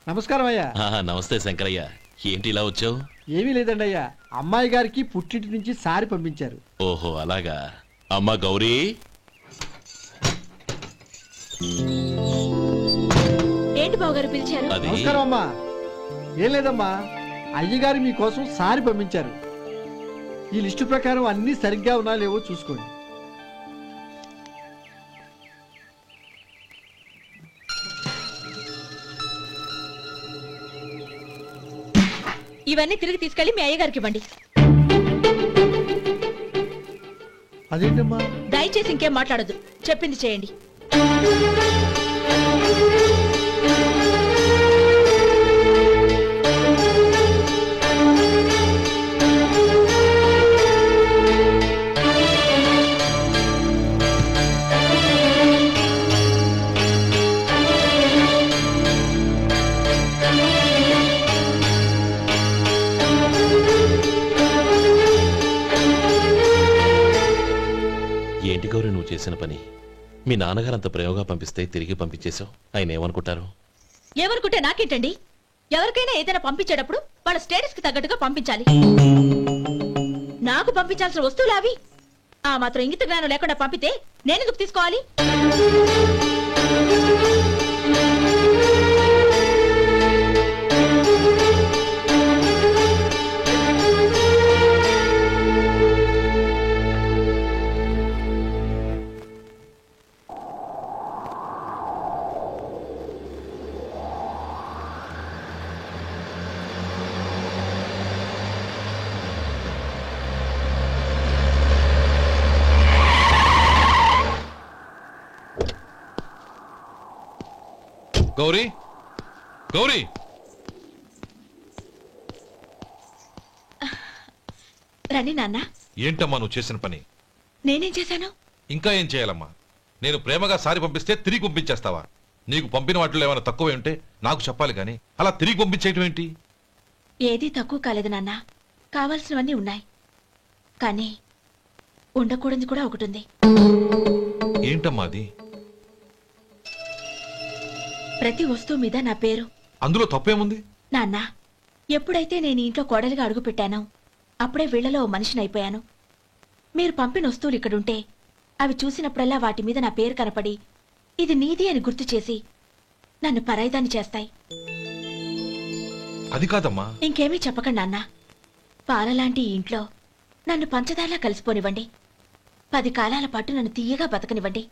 నమస్కారం అయ్యా. నమస్తే శంకరయ్య, ఏంటి ఇలా వచ్చావు? ఏమీ లేదండి అయ్యా, అమ్మాయి గారికి పుట్టింటి నుంచి సారి పంపించారు. ఓహో అలాగా. అమ్మా గౌరీ. ఏంటి బావగారు పిలిచారు? నమస్కారం అమ్మా. ఏం లేదమ్మా, అయ్యగారు మీకోసం సారి పంపించారు. ఈ లిస్టు ప్రకారం అన్ని సరిగ్గా ఉన్నా లేవో చూసుకోండి. ఇవన్నీ తిరిగి తీసుకెళ్లి మీ అయ్యగారికి ఇవ్వండి. అదేంటమ్మా? దయచేసి ఇంకేం మాట్లాడద్దు, చెప్పింది చేయండి. ఏంటి గౌరీ నువ్వు చేసిన పని? మీ నాన్నగారు అంత ప్రేమగా పంపిస్తే తిరిగి పంపించేశావు. ఆయన ఏమనుకుంటారు? ఏమనుకుంటే నాకేంటండి? ఎవరికైనా ఏదైనా పంపించేటప్పుడు వాళ్ళ స్టేటస్ కి తగ్గట్టుగా పంపించాలి. నాకు పంపించాల్సిన వస్తువులు అవి. ఆ మాత్రం ఇంగిత జ్ఞానం లేకుండా పంపితే నేనెందుకు తీసుకోవాలి? గౌరీ, గౌరీ, రండి నాన్న. ఏంటమ్మా నువ్వు చేసిన పని? నేనేం చేశాను? ఇంకా ఏం చేయాలమ్మా? నేను ప్రేమగా సారి పంపిస్తే తిరిగి పంపించేస్తావా? నీకు పంపిన వాటిలో ఏమైనా తక్కువ ఉంటే నాకు చెప్పాలి కానీ అలా తిరిగి పంపించేయటం ఏంటి? ఏదీ తక్కువ కాలేదు నాన్న, కావాల్సినవన్నీ ఉన్నాయి. కానీ ఉండకూడదు కూడా ఒకటి ఉంది. ఏంటమ్మా అది? ప్రతి వస్తువు మీద నా పేరు. అందులో తప్పేముంది? నాన్న, ఎప్పుడైతే నేను ఇంట్లో కోడలిగా అడుగు పెట్టానో అప్పుడే వీళ్లలో ఓ మనిషిని అయిపోయాను. మీరు పంపిన వస్తువులు ఇక్కడుంటే అవి చూసినప్పుడల్లా వాటి మీద నా పేరు కనపడి ఇది నీది అని గుర్తు చేసి నన్ను పరాయిదాన్ని చేస్తాయి. అది కాదమ్మా. ఇంకేమీ చెప్పకండి నాన్న. పాలలాంటి ఈ ఇంట్లో నన్ను పంచదారలా కలిసిపోనివ్వండి. 10 కాలాల పాటు నన్ను తీయగా బతకనివ్వండి.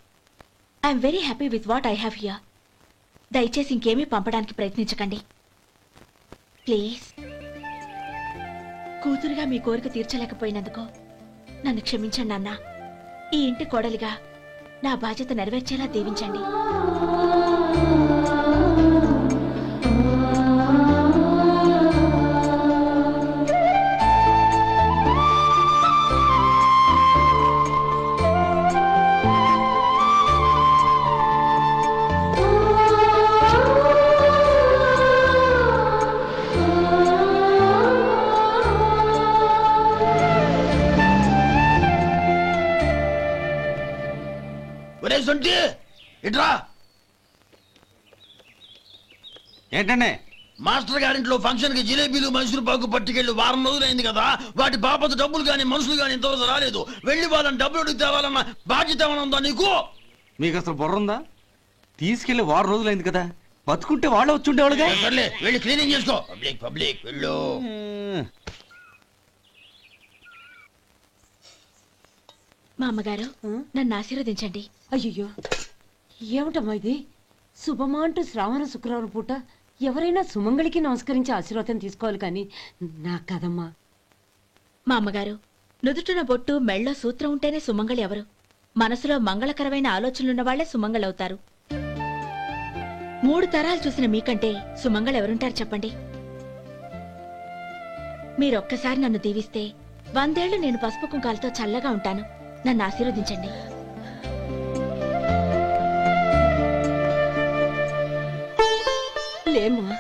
I'm very happy with what I have here. దయచేసి ఇంకేమీ పంపడానికి ప్రయత్నించకండి ప్లీజ్. కూతురుగా మీ కోరిక తీర్చలేకపోయినందుకు నన్ను క్షమించండి నాన్న. ఈ ఇంటి కోడలిగా నా బాధ్యత నెరవేర్చేలా దీవించండి. ఏంటండి? మాస్టర్ గారింట్లో ఫంక్షన్ కి జిలేబీలు మైసూరు పాకు పట్టుకెళ్ళి వారం రోజులైంది కదా. వాటి బాపత డబ్బులు గాని మనుషులు గాని ఇంతవరకు రాలేదు. వెళ్ళి వాళ్ళని డబ్బులు అడిగి తేవాలన్న బాధ్యత ఏమైనా ఉందా నీకు? మీకు అసలు బుర్ర ఉందా? తీసుకెళ్లి వారం రోజులైంది కదా, బతుకుంటే వాళ్ళు వచ్చుండేవాళ్ళుగా. సర్లే వెళ్ళి క్లీనింగ్ చేసుకో. పబ్లిక్ పబ్లిక్ వెళ్ళు. మా అమ్మగారు నన్ను ఆశీర్వదించండి. అయ్యో ఏమిటమ్మా ఇది? శుభమా అంటూ శ్రావణ శుక్రవారం పూట ఎవరైనా సుమంగళికి నమస్కరించి ఆశీర్వాదం తీసుకోవాలి కానీ నా కదమ్మా. మా అమ్మగారు నుదుటిన బొట్టు మెళ్ళో సూత్రం ఉంటేనే సుమంగళి ఎవరు? మనసులో మంగళకరమైన ఆలోచనలున్న వాళ్లే సుమంగళవుతారు. 3 తరాలు చూసిన మీకంటే సుమంగళ ఎవరుంటారు చెప్పండి? మీరొక్కసారి నన్ను దీవిస్తే 100 ఏళ్లు నేను పసుపు కుంకాలతో చల్లగా ఉంటాను. నన్ను ఆశీర్వదించండి. లేమ్మా.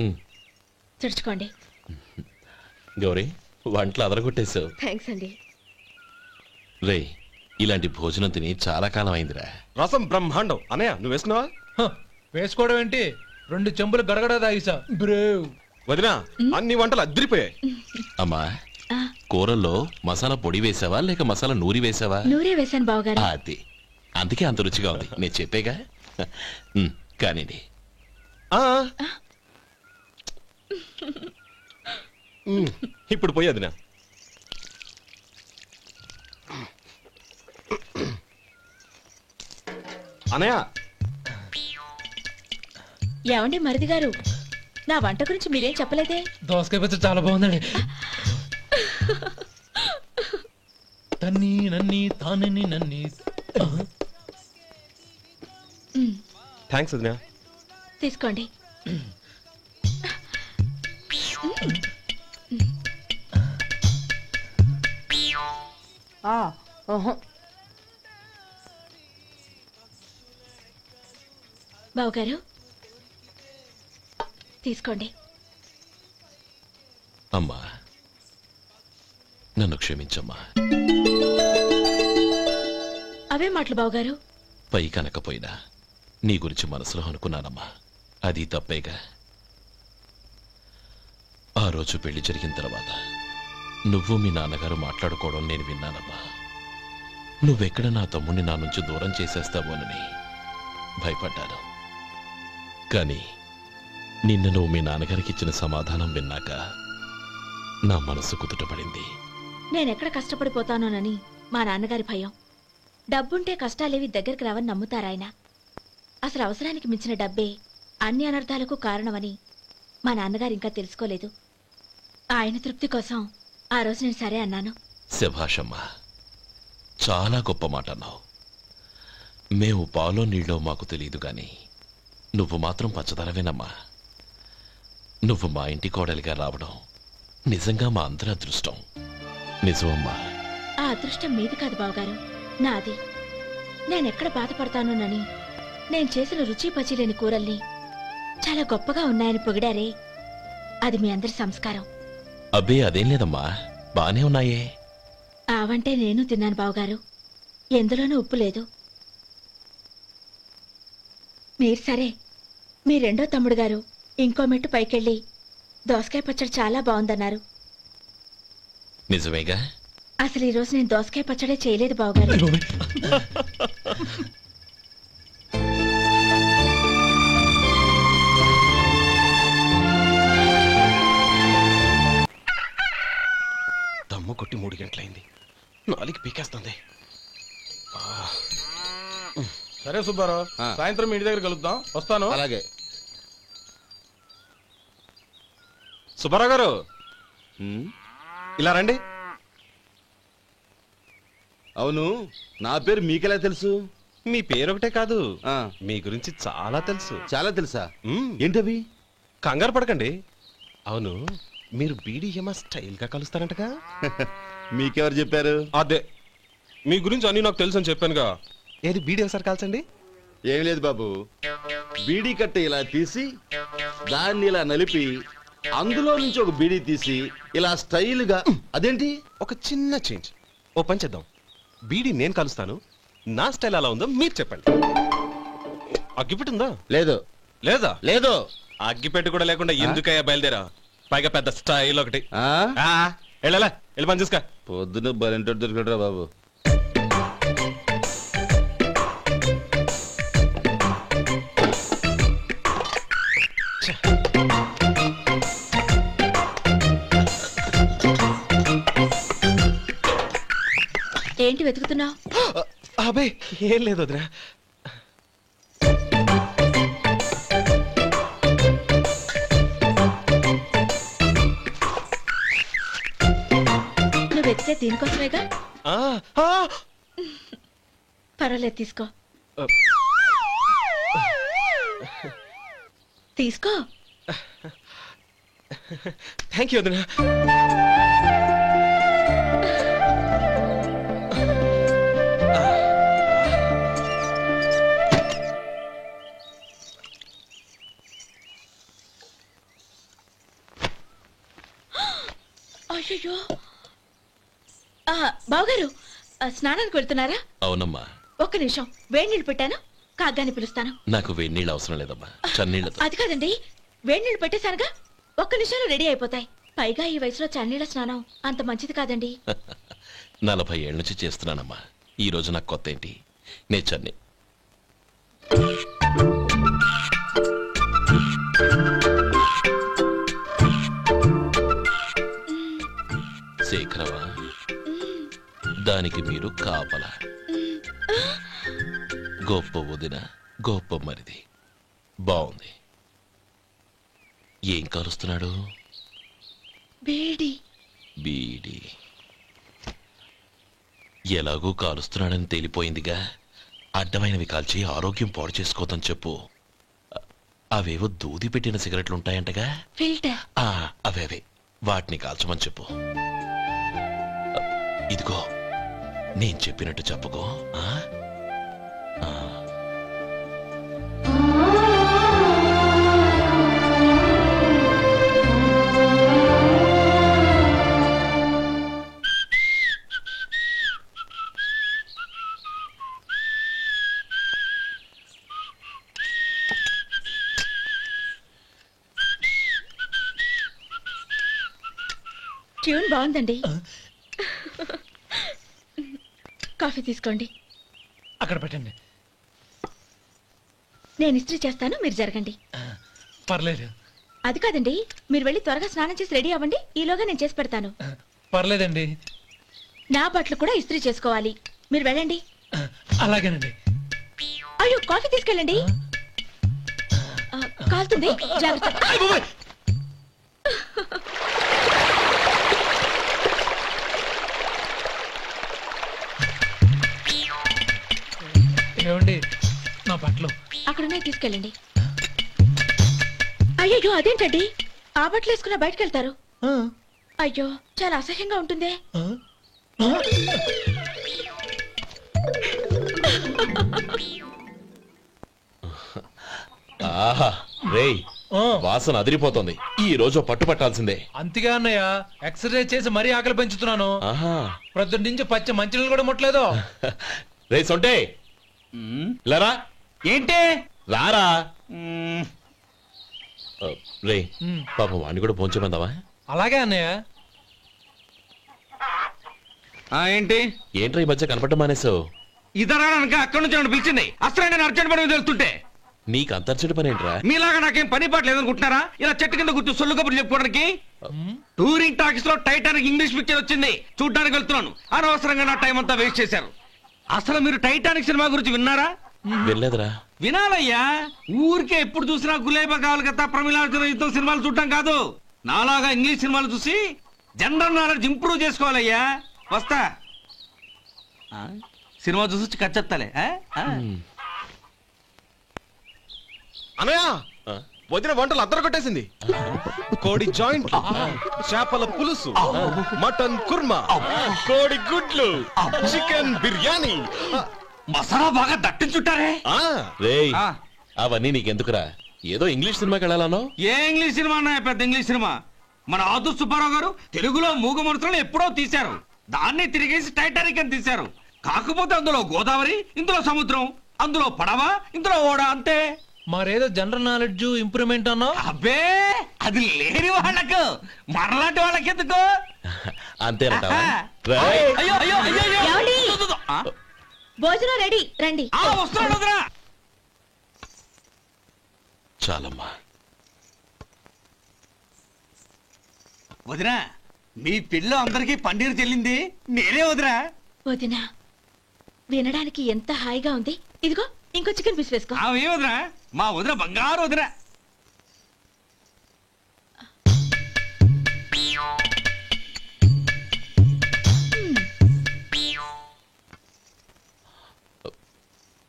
ఉమ్. తుడుచుకోండి. గౌరీ వంటలు అదరగొట్టేశావు. థ్యాంక్స్ అండి. రే ఇలాంటి భోజనం తిని చాలా కాలం అయిందిరా. రసం బ్రహ్మాండం. అనయ్య నువ్వు వేసుకున్నావా? వేసుకోవడం ఏంటి, 2 చెంబులు గడగడ తాగిసా బ్రేవ్. వదినా అన్ని వంటలు అద్దరిపోయాయి. అమ్మా ఆ, కూరల్లో మసాలా పొడి వేసావా లేక మసాలా నూరి వేసావా? నూరే వేశాను బావగారు. అది అందుకే అంత రుచిగా ఉంది. నేను చెప్పేగా. కానివ్వండి. ఆ. ఇప్పుడు పోయి వదినా. అనయ్య ఏమండి మరిది గారు, నా వంట గురించి మీరేం చెప్పలేదే? దోసకాయ పచ్చడి చాలా బాగుందండి. తన్ని నన్ని తానని నన్ని. థ్యాంక్స్ వదినా. తీసుకోండి. బావగారు తీసుకోండి. అమ్మా నన్ను క్షమించమ్మా. అవే మాటలు బావగారు. పై కనకపోయినా నీ గురించి మనసులో అనుకున్నానమ్మా. అది తప్పేగా. ఆ రోజు పెళ్లి జరిగిన తర్వాత నువ్వు మీ నాన్నగారు మాట్లాడుకోవడం నేను విన్నానమ్మా. నువ్వెక్కడ నా తమ్ముడిని నా నుంచి దూరం చేసేస్తావోనని భయపడ్డాను. కానీ నిన్న నువ్వు మీ నాన్నగారికి ఇచ్చిన సమాధానం విన్నాక నా మనసు కుదుటపడింది. నేనెక్కడ కష్టపడిపోతానోనని మా నాన్నగారి భయం. డబ్బుంటే కష్టాలేవి దగ్గరికి రావని నమ్ముతారాయన. అసలు అవసరానికి మించిన డబ్బే అన్ని అనర్థాలకు కారణమని మా నాన్నగారు ఇంకా తెలుసుకోలేదు. ఆయన తృప్తి కోసం ఆ రోజు నేను సరే అన్నాను. శభాషమ్మా, చాలా గొప్ప మాట అన్నావు. మేము పాలో నీళ్ళో మాకు తెలియదు గాని నువ్వు మాత్రం పచ్చదనవేనమ్మా. నువ్వు మా ఇంటి కోడలిగా రావడం నిజంగా మా అందరి అదృష్టం. నిజమమ్మా. ఆ అదృష్టం మీది కాదు బావగారు, నాది. నేనెక్కడ బాధపడతానోనని నేను చేసిన రుచి పచిలేని కూరల్ని చాలా గొప్పగా ఉన్నాయని పొగిడారే, అది మీ అందరి సంస్కారం. అబ్బే అదేం లేదమ్మా, బానే ఉన్నాయే. ఆవంటే నేను తిన్నాను బావగారు, ఎందులోనూ ఉప్పు లేదు. మీరు సరే, మీ రెండో తమ్ముడు గారు ఇంకో మెట్టు పైకెళ్ళి దోసకాయ పచ్చడి చాలా బాగుందన్నారు. నిజమేగా? అసలు ఈరోజు నేను దోసకాయ పచ్చడే చేయలేదు బావగారు. దమ్ము కొట్టి 3 గంటలైంది. 4కి పీకేస్తుంది. సరే సుబ్బారావు, సాయంత్రం మీ ఇంటి దగ్గర కలుద్దాం. వస్తాను. అలాగే. సుబ్బారావు గారు ఇలా రండి. అవును, నా పేరు మీకెలా తెలుసు? మీ పేరు ఒకటే కాదు, మీ గురించి చాలా తెలుసు. చాలా తెలుసా? ఏంటవి? కంగారు పడకండి. అవును, మీరు బీడీఎం స్టైల్ గా కలుస్తారంటగా? మీకెవరు చెప్పారు? అదే, మీ గురించి అన్ని నాకు తెలుసు అని చెప్పానుగా. ఏది బీడీ ఒకసారి కాల్చండి. ఏం లేదు బాబు, బీడీ కట్ట ఇలా తీసి దాన్ని ఇలా నలిపి అందులో నుంచి ఒక బీడీ తీసి ఇలా స్టైల్ గా. అదేంటి? ఒక చిన్న చేంజ్. ఓ పని చేద్దాం, బీడీ నేను కలుస్తాను, నా స్టైల్ అలా ఉందో మీరు చెప్పండి. అగ్గిపెట్టి ఉందా? లేదు. లేదా? లేదు. అగ్గిపెట్టి కూడా లేకుండా ఎందుకయ్యా బయలుదేరా? పైగా పెద్ద స్టైల్ ఒకటి. వెళ్ళాలా, వెళ్ళి పని చూసుకో. పొద్దున బలింటో దొరికడరా బాబు. ఏంటి వెతుకుతున్నావు? అబే ఏం లేదు వదినా. నువ్వు వెతికే దీనికోసమేగా. పర్వాలేదు, తీసుకో. తీసుకో. థ్యాంక్ యూ వదినా. బావగారు స్నానానికి వెళ్తున్నారా? అవునమ్మా. ఒక్క నిమిషం, వేడి నీళ్ళు పెట్టాను, కాగ్గాని పిలుస్తాను. నాకు వేడి నీళ్ళు అవసరం లేదమ్మా, చన్నీళ్ళతో. అది కాదండి, వేడి నీళ్ళు పెట్టేశానుగా, ఒక్క నిమిషంలో రెడీ అయిపోతాయి. పైగా ఈ వయసులో చన్నీళ్ళ స్నానం అంత మంచిది కాదండి. 40 ఏళ్ళ నుంచి చేస్తున్నానమ్మా. ఈ రోజు నాకు కొత్త ఏంటి? నేను చన్ని శేఖరవా, దానికి మీరు కాపలా. గొప్ప వదిన, గొప్ప మరిది. బాగుంది. ఏం కాలుస్తున్నాడు? బీడి. బీడి ఎలాగూ కాలుస్తున్నాడని తేలిపోయిందిగా. అడ్డమైనవి కాల్చి ఆరోగ్యం పాడు చేసుకోదని చెప్పు. అవేవో దూది పెట్టిన సిగరెట్లు ఉంటాయంటగా, ఫిల్టర్. అవే వాటిని కాల్చమని చెప్పు. ఇదిగో నేను చెప్పినట్టు చెప్పుకో. ట్యూన్ బాగుందండి. కాఫీ తీసుకోండి. అక్కడ పెట్టండి. నేను ఇస్త్రీ చేస్తాను, మీరు జరగండి. పర్లేదు. అది కాదండి, మీరు వెళ్ళి త్వరగా స్నానం చేసి రెడీ అవ్వండి, ఈలోగా నేను చేసి పెడతాను. పర్లేదండి. నా బట్టలు కూడా ఇస్త్రీ చేసుకోవాలి, మీరు వెళ్ళండి. అలాగేనండి. అయ్యో, కాఫీ తీసుకెళ్ళండి. కాలుతుంది, జాగ్రత్త. ఏమండి, నా బట్టలు అక్కడున్నాయి, తీసుకెళ్ళండి. అయ్యో, అదేంటండి, ఆ బట్టలు వేసుకున్న బయటకు వెళ్తారు? అయ్యో, చాలా అసహ్యంగా ఉంటుందే. ఆహా రేయ్, వాసన అదిరిపోతుంది. ఈ రోజు పట్టు పట్టాల్సిందే. అంతగా అన్నయ్య, ఎక్సర్సైజ్ చేసి మరీ ఆకలి పెంచుతున్నాను. ప్రొద్దున నుంచి పచ్చ మంచినీళ్ళు కూడా ముట్టలేదు. రే సొంటే, లరా. ఏంటి? రారా. రే పాపం వాడిని కూడా పోంచమందావా? అలాగే అన్నయ్య. ఏంటి ఏంట్రా ఈ మధ్య కనపడటం మానేసావు? ఇతరా అక్కడి నుంచి నన్ను పిలిచింది. అసలు నేను అర్జెంట్ పని తెలుస్తుంటే నీకు అంతర్చడి పని ఏంట్రా? మీలాగా నాకేం పని పాట లేదనుకుంటున్నారా? ఇలా చెట్టు కింద కూర్చో సొల్లు కబుర్లు చెప్పుకోవడానికి. టూరింగ్ టాకీస్ లో టైటానిక్ ఇంగ్లీష్ పిక్చర్ వచ్చింది, చూడ్డానికి వెళ్తున్నాను. అనవసరంగా నా టైం అంతా వేస్ట్ చేశారు. అసలు మీరు టైటానిక్ సినిమా గురించి విన్నారా? వినలేదురా. వినాలయ్యా. ఊరికే ఎప్పుడు చూసినా గులేబా కావాలి కదా, ప్రమిళార్జున యుద్ధం సినిమాలు చూడటం కాదు. నాలాగా ఇంగ్లీష్ సినిమాలు చూసి జనరల్ నాలెడ్జ్ ఇంప్రూవ్ చేసుకోవాలయ్యా. వస్తా. సినిమా చూసి కచ్చెత్తాలే. అనయ్య, వదిన వంటలు అద్దరు కొట్టేసింది. కోడి జాయింట్, చేపల పులుసు, మటన్ కుర్మా, కోడి గుడ్లు, చికెన్ బిర్యానీ, మసాలా బాగా దట్టించుంటారే. రేయ్, అవన్నీ నీకెందుకురా? ఏదో ఇంగ్లీష్ సినిమాకి వెళ్ళాలనో. ఏ ఇంగ్లీష్ సినిమా అన్నా? పెద్ద ఇంగ్లీష్ సినిమా. మన ఆదు సుబ్బారావు గారు తెలుగులో మూగ మనుషులను ఎప్పుడో తీశారు. దాన్ని తిరిగేసి టైటానిక్ అని తీశారు. కాకపోతే అందులో గోదావరి, ఇందులో సముద్రం, అందులో పడవ, ఇందులో ఓడ, అంతే. మరేదో జనరల్ నాలెడ్జ్ ఇంప్రూవ్మెంట్ అన్నా? అబ్బే, అది లేని వాళ్ళకు, మనలాంటి వాళ్ళకి ఎందుకు? అంతేనంటావా? భోజనం రెడీ, రండి. వస్తున్నాడు వదరా. చాలమ్మా. వదినా, మీ పిల్ల అందరికీ పన్నీరు చెల్లింది నేనే వదినా. వదినా, వినడానికి ఎంత హాయిగా ఉంది. ఇదిగో ఇంకో చికెన్ పీస్ వేసుకో. ఏ వదినా, మా వదిన బంగారు వదినా.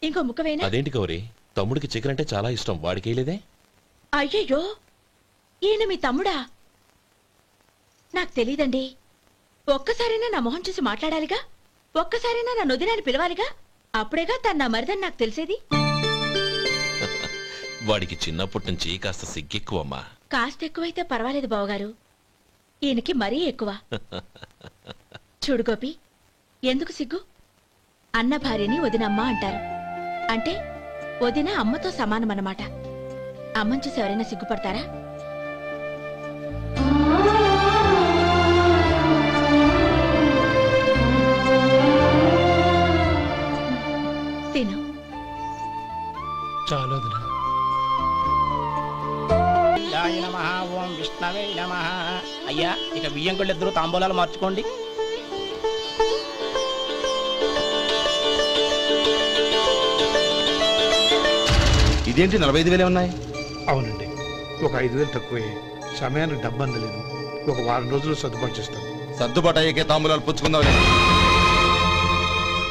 ఇంకో ముక్క వేయనా? అదేంటి గౌరీ, తమ్ముడికి చికెన్ అంటే చాలా ఇష్టం, వాడికి వేయలేదే? అయ్యయ్యో, ఈయన మీ తమ్ముడా? నాకు తెలీదండి. ఒక్కసారైనా నా మొహం చూసి మాట్లాడాలిగా, ఒక్కసారైనా నా నొదినాన్ని పిలవాలిగా, అప్పుడేగా తన నా మరిదని నాకు తెలిసేది. వాడికి చిన్నప్పటి నుంచి కాస్త సిగ్గెక్కువమ్మా. కాస్త ఎక్కువైతే పర్వాలేదు బావగారు. ఈయనకి మరీ ఎక్కువ. చూడు గోపి, ఎందుకు సిగ్గు? అన్న భార్యని వదినమ్మ అంటారు. అంటే వదిన అమ్మతో సమానమన్నమాట. అమ్మని చూసి ఎవరైనా సిగ్గుపడతారా? తిను. చాలు వదినా. ఓం విష్ణవే నమః. అయ్యా, ఇక బియ్యం కొళ్ళు ఇద్దరు తాంబూలాలు మార్చుకోండి. ఇదేంటి 45,000 ఉన్నాయి? అవునండి, ఒక 5,000 తక్కువే. సమయానికి డబ్బు అందలేదు. ఒక వారం రోజులు సర్దుబాటు చేస్తాం. సర్దుబాటు అయ్యే తాంబూలాలు పుచ్చుకుందాం.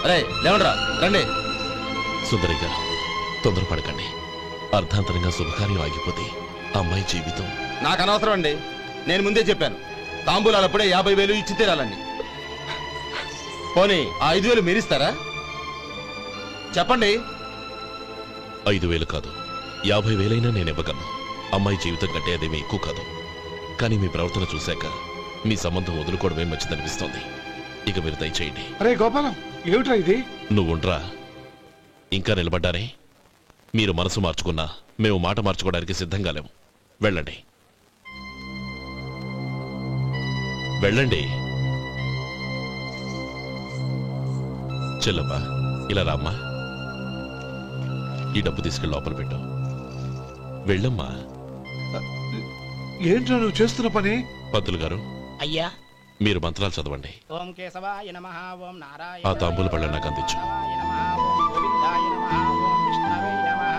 అరే లేవండ్రా, రండి. సుందరి గారు, తొందరపడకండి. అర్ధాంతరంగా శుభకార్యం ఆగిపోతే అమ్మాయి జీవితం. నాకు అనవసరం అండి. నేను ముందే చెప్పాను, తాంబూలాలు అప్పుడే 50,000 ఇచ్చి తీరాలండి. పోనీ ఆ 5,000 మీరిస్తారా? చెప్పండి. 5,000 కాదు, 50,000 నేను ఇవ్వగలను. అమ్మాయి జీవితం కంటే అదేమీ ఎక్కువ కాదు. కానీ మీ ప్రవర్తన చూశాక మీ సంబంధం వదులుకోవడమే మంచిదనిపిస్తోంది. ఇక మీరు దయచేయండి. అరే గోపాలం, ఏమిట్రా ఇది? నువ్వుండ్రా. ఇంకా నిలబడ్డారే? మీరు మనసు మార్చుకున్నా మేము మాట మార్చుకోవడానికి సిద్ధంగా లేము. వెళ్ళండి, వెళ్ళండి. చెల్లమ్మా, ఇలా రామ్మా. ఈ డబ్బు తీసుకెళ్ళి లోపల పెట్టు. వెళ్ళమ్మా. ఏంట్రా నువ్వు చేస్తున్న పని? పంతులు గారు, అయ్యా, మీరు మంత్రాలు చదవండి. ఓం కేశవాయ నమః. ఓం నారాయణ. ఆ తాంబూల పళ్ళ నాకు అందించు. ఓం గోవిందాయ నమః. ఓం విష్ణవే నమః.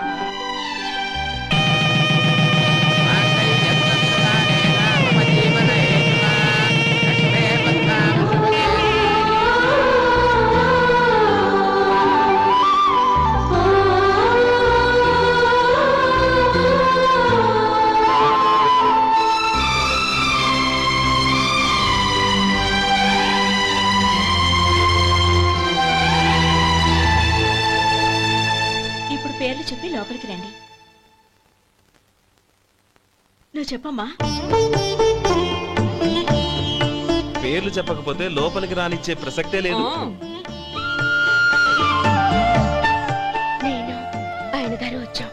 పేర్లు చెప్పి లోపలికి రండి. నువ్వు చెప్పమ్మా. పేర్లు చెప్పకపోతే లోపలికి రానిచ్చే ప్రసక్తే లేదు. నేను ఆయన గారు వచ్చాం.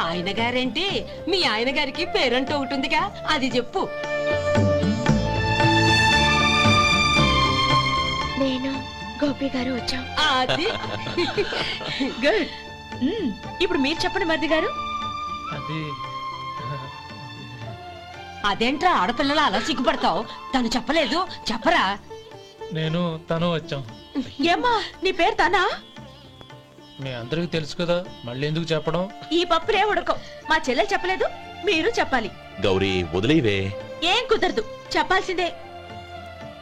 ఆయన గారేంటి? మీ ఆయన గారికి పేరంటూ ఒకటిగా, అది చెప్పు. నేను గోపి గారు వచ్చాం. అది గుడ్. ఇప్పుడు మీరు చెప్పండి మరిది గారు. అదేంట్రా ఆడపిల్లలు అలా సిగ్గుపడతావు? తను చెప్పలేదు, చెప్పరా? నేను తను వచ్చాం. ఏమ్మా, నీ పేరు తనా? మీ అందరికి తెలుసు కదా, మళ్ళీ ఎందుకు చెప్పడం? ఈ పప్పులే ఉడకం. మా చెల్లెలు చెప్పలేదు, మీరు చెప్పాలి. గౌరీ, వదిలేవే. ఏం కుదరదు, చెప్పాల్సిందే.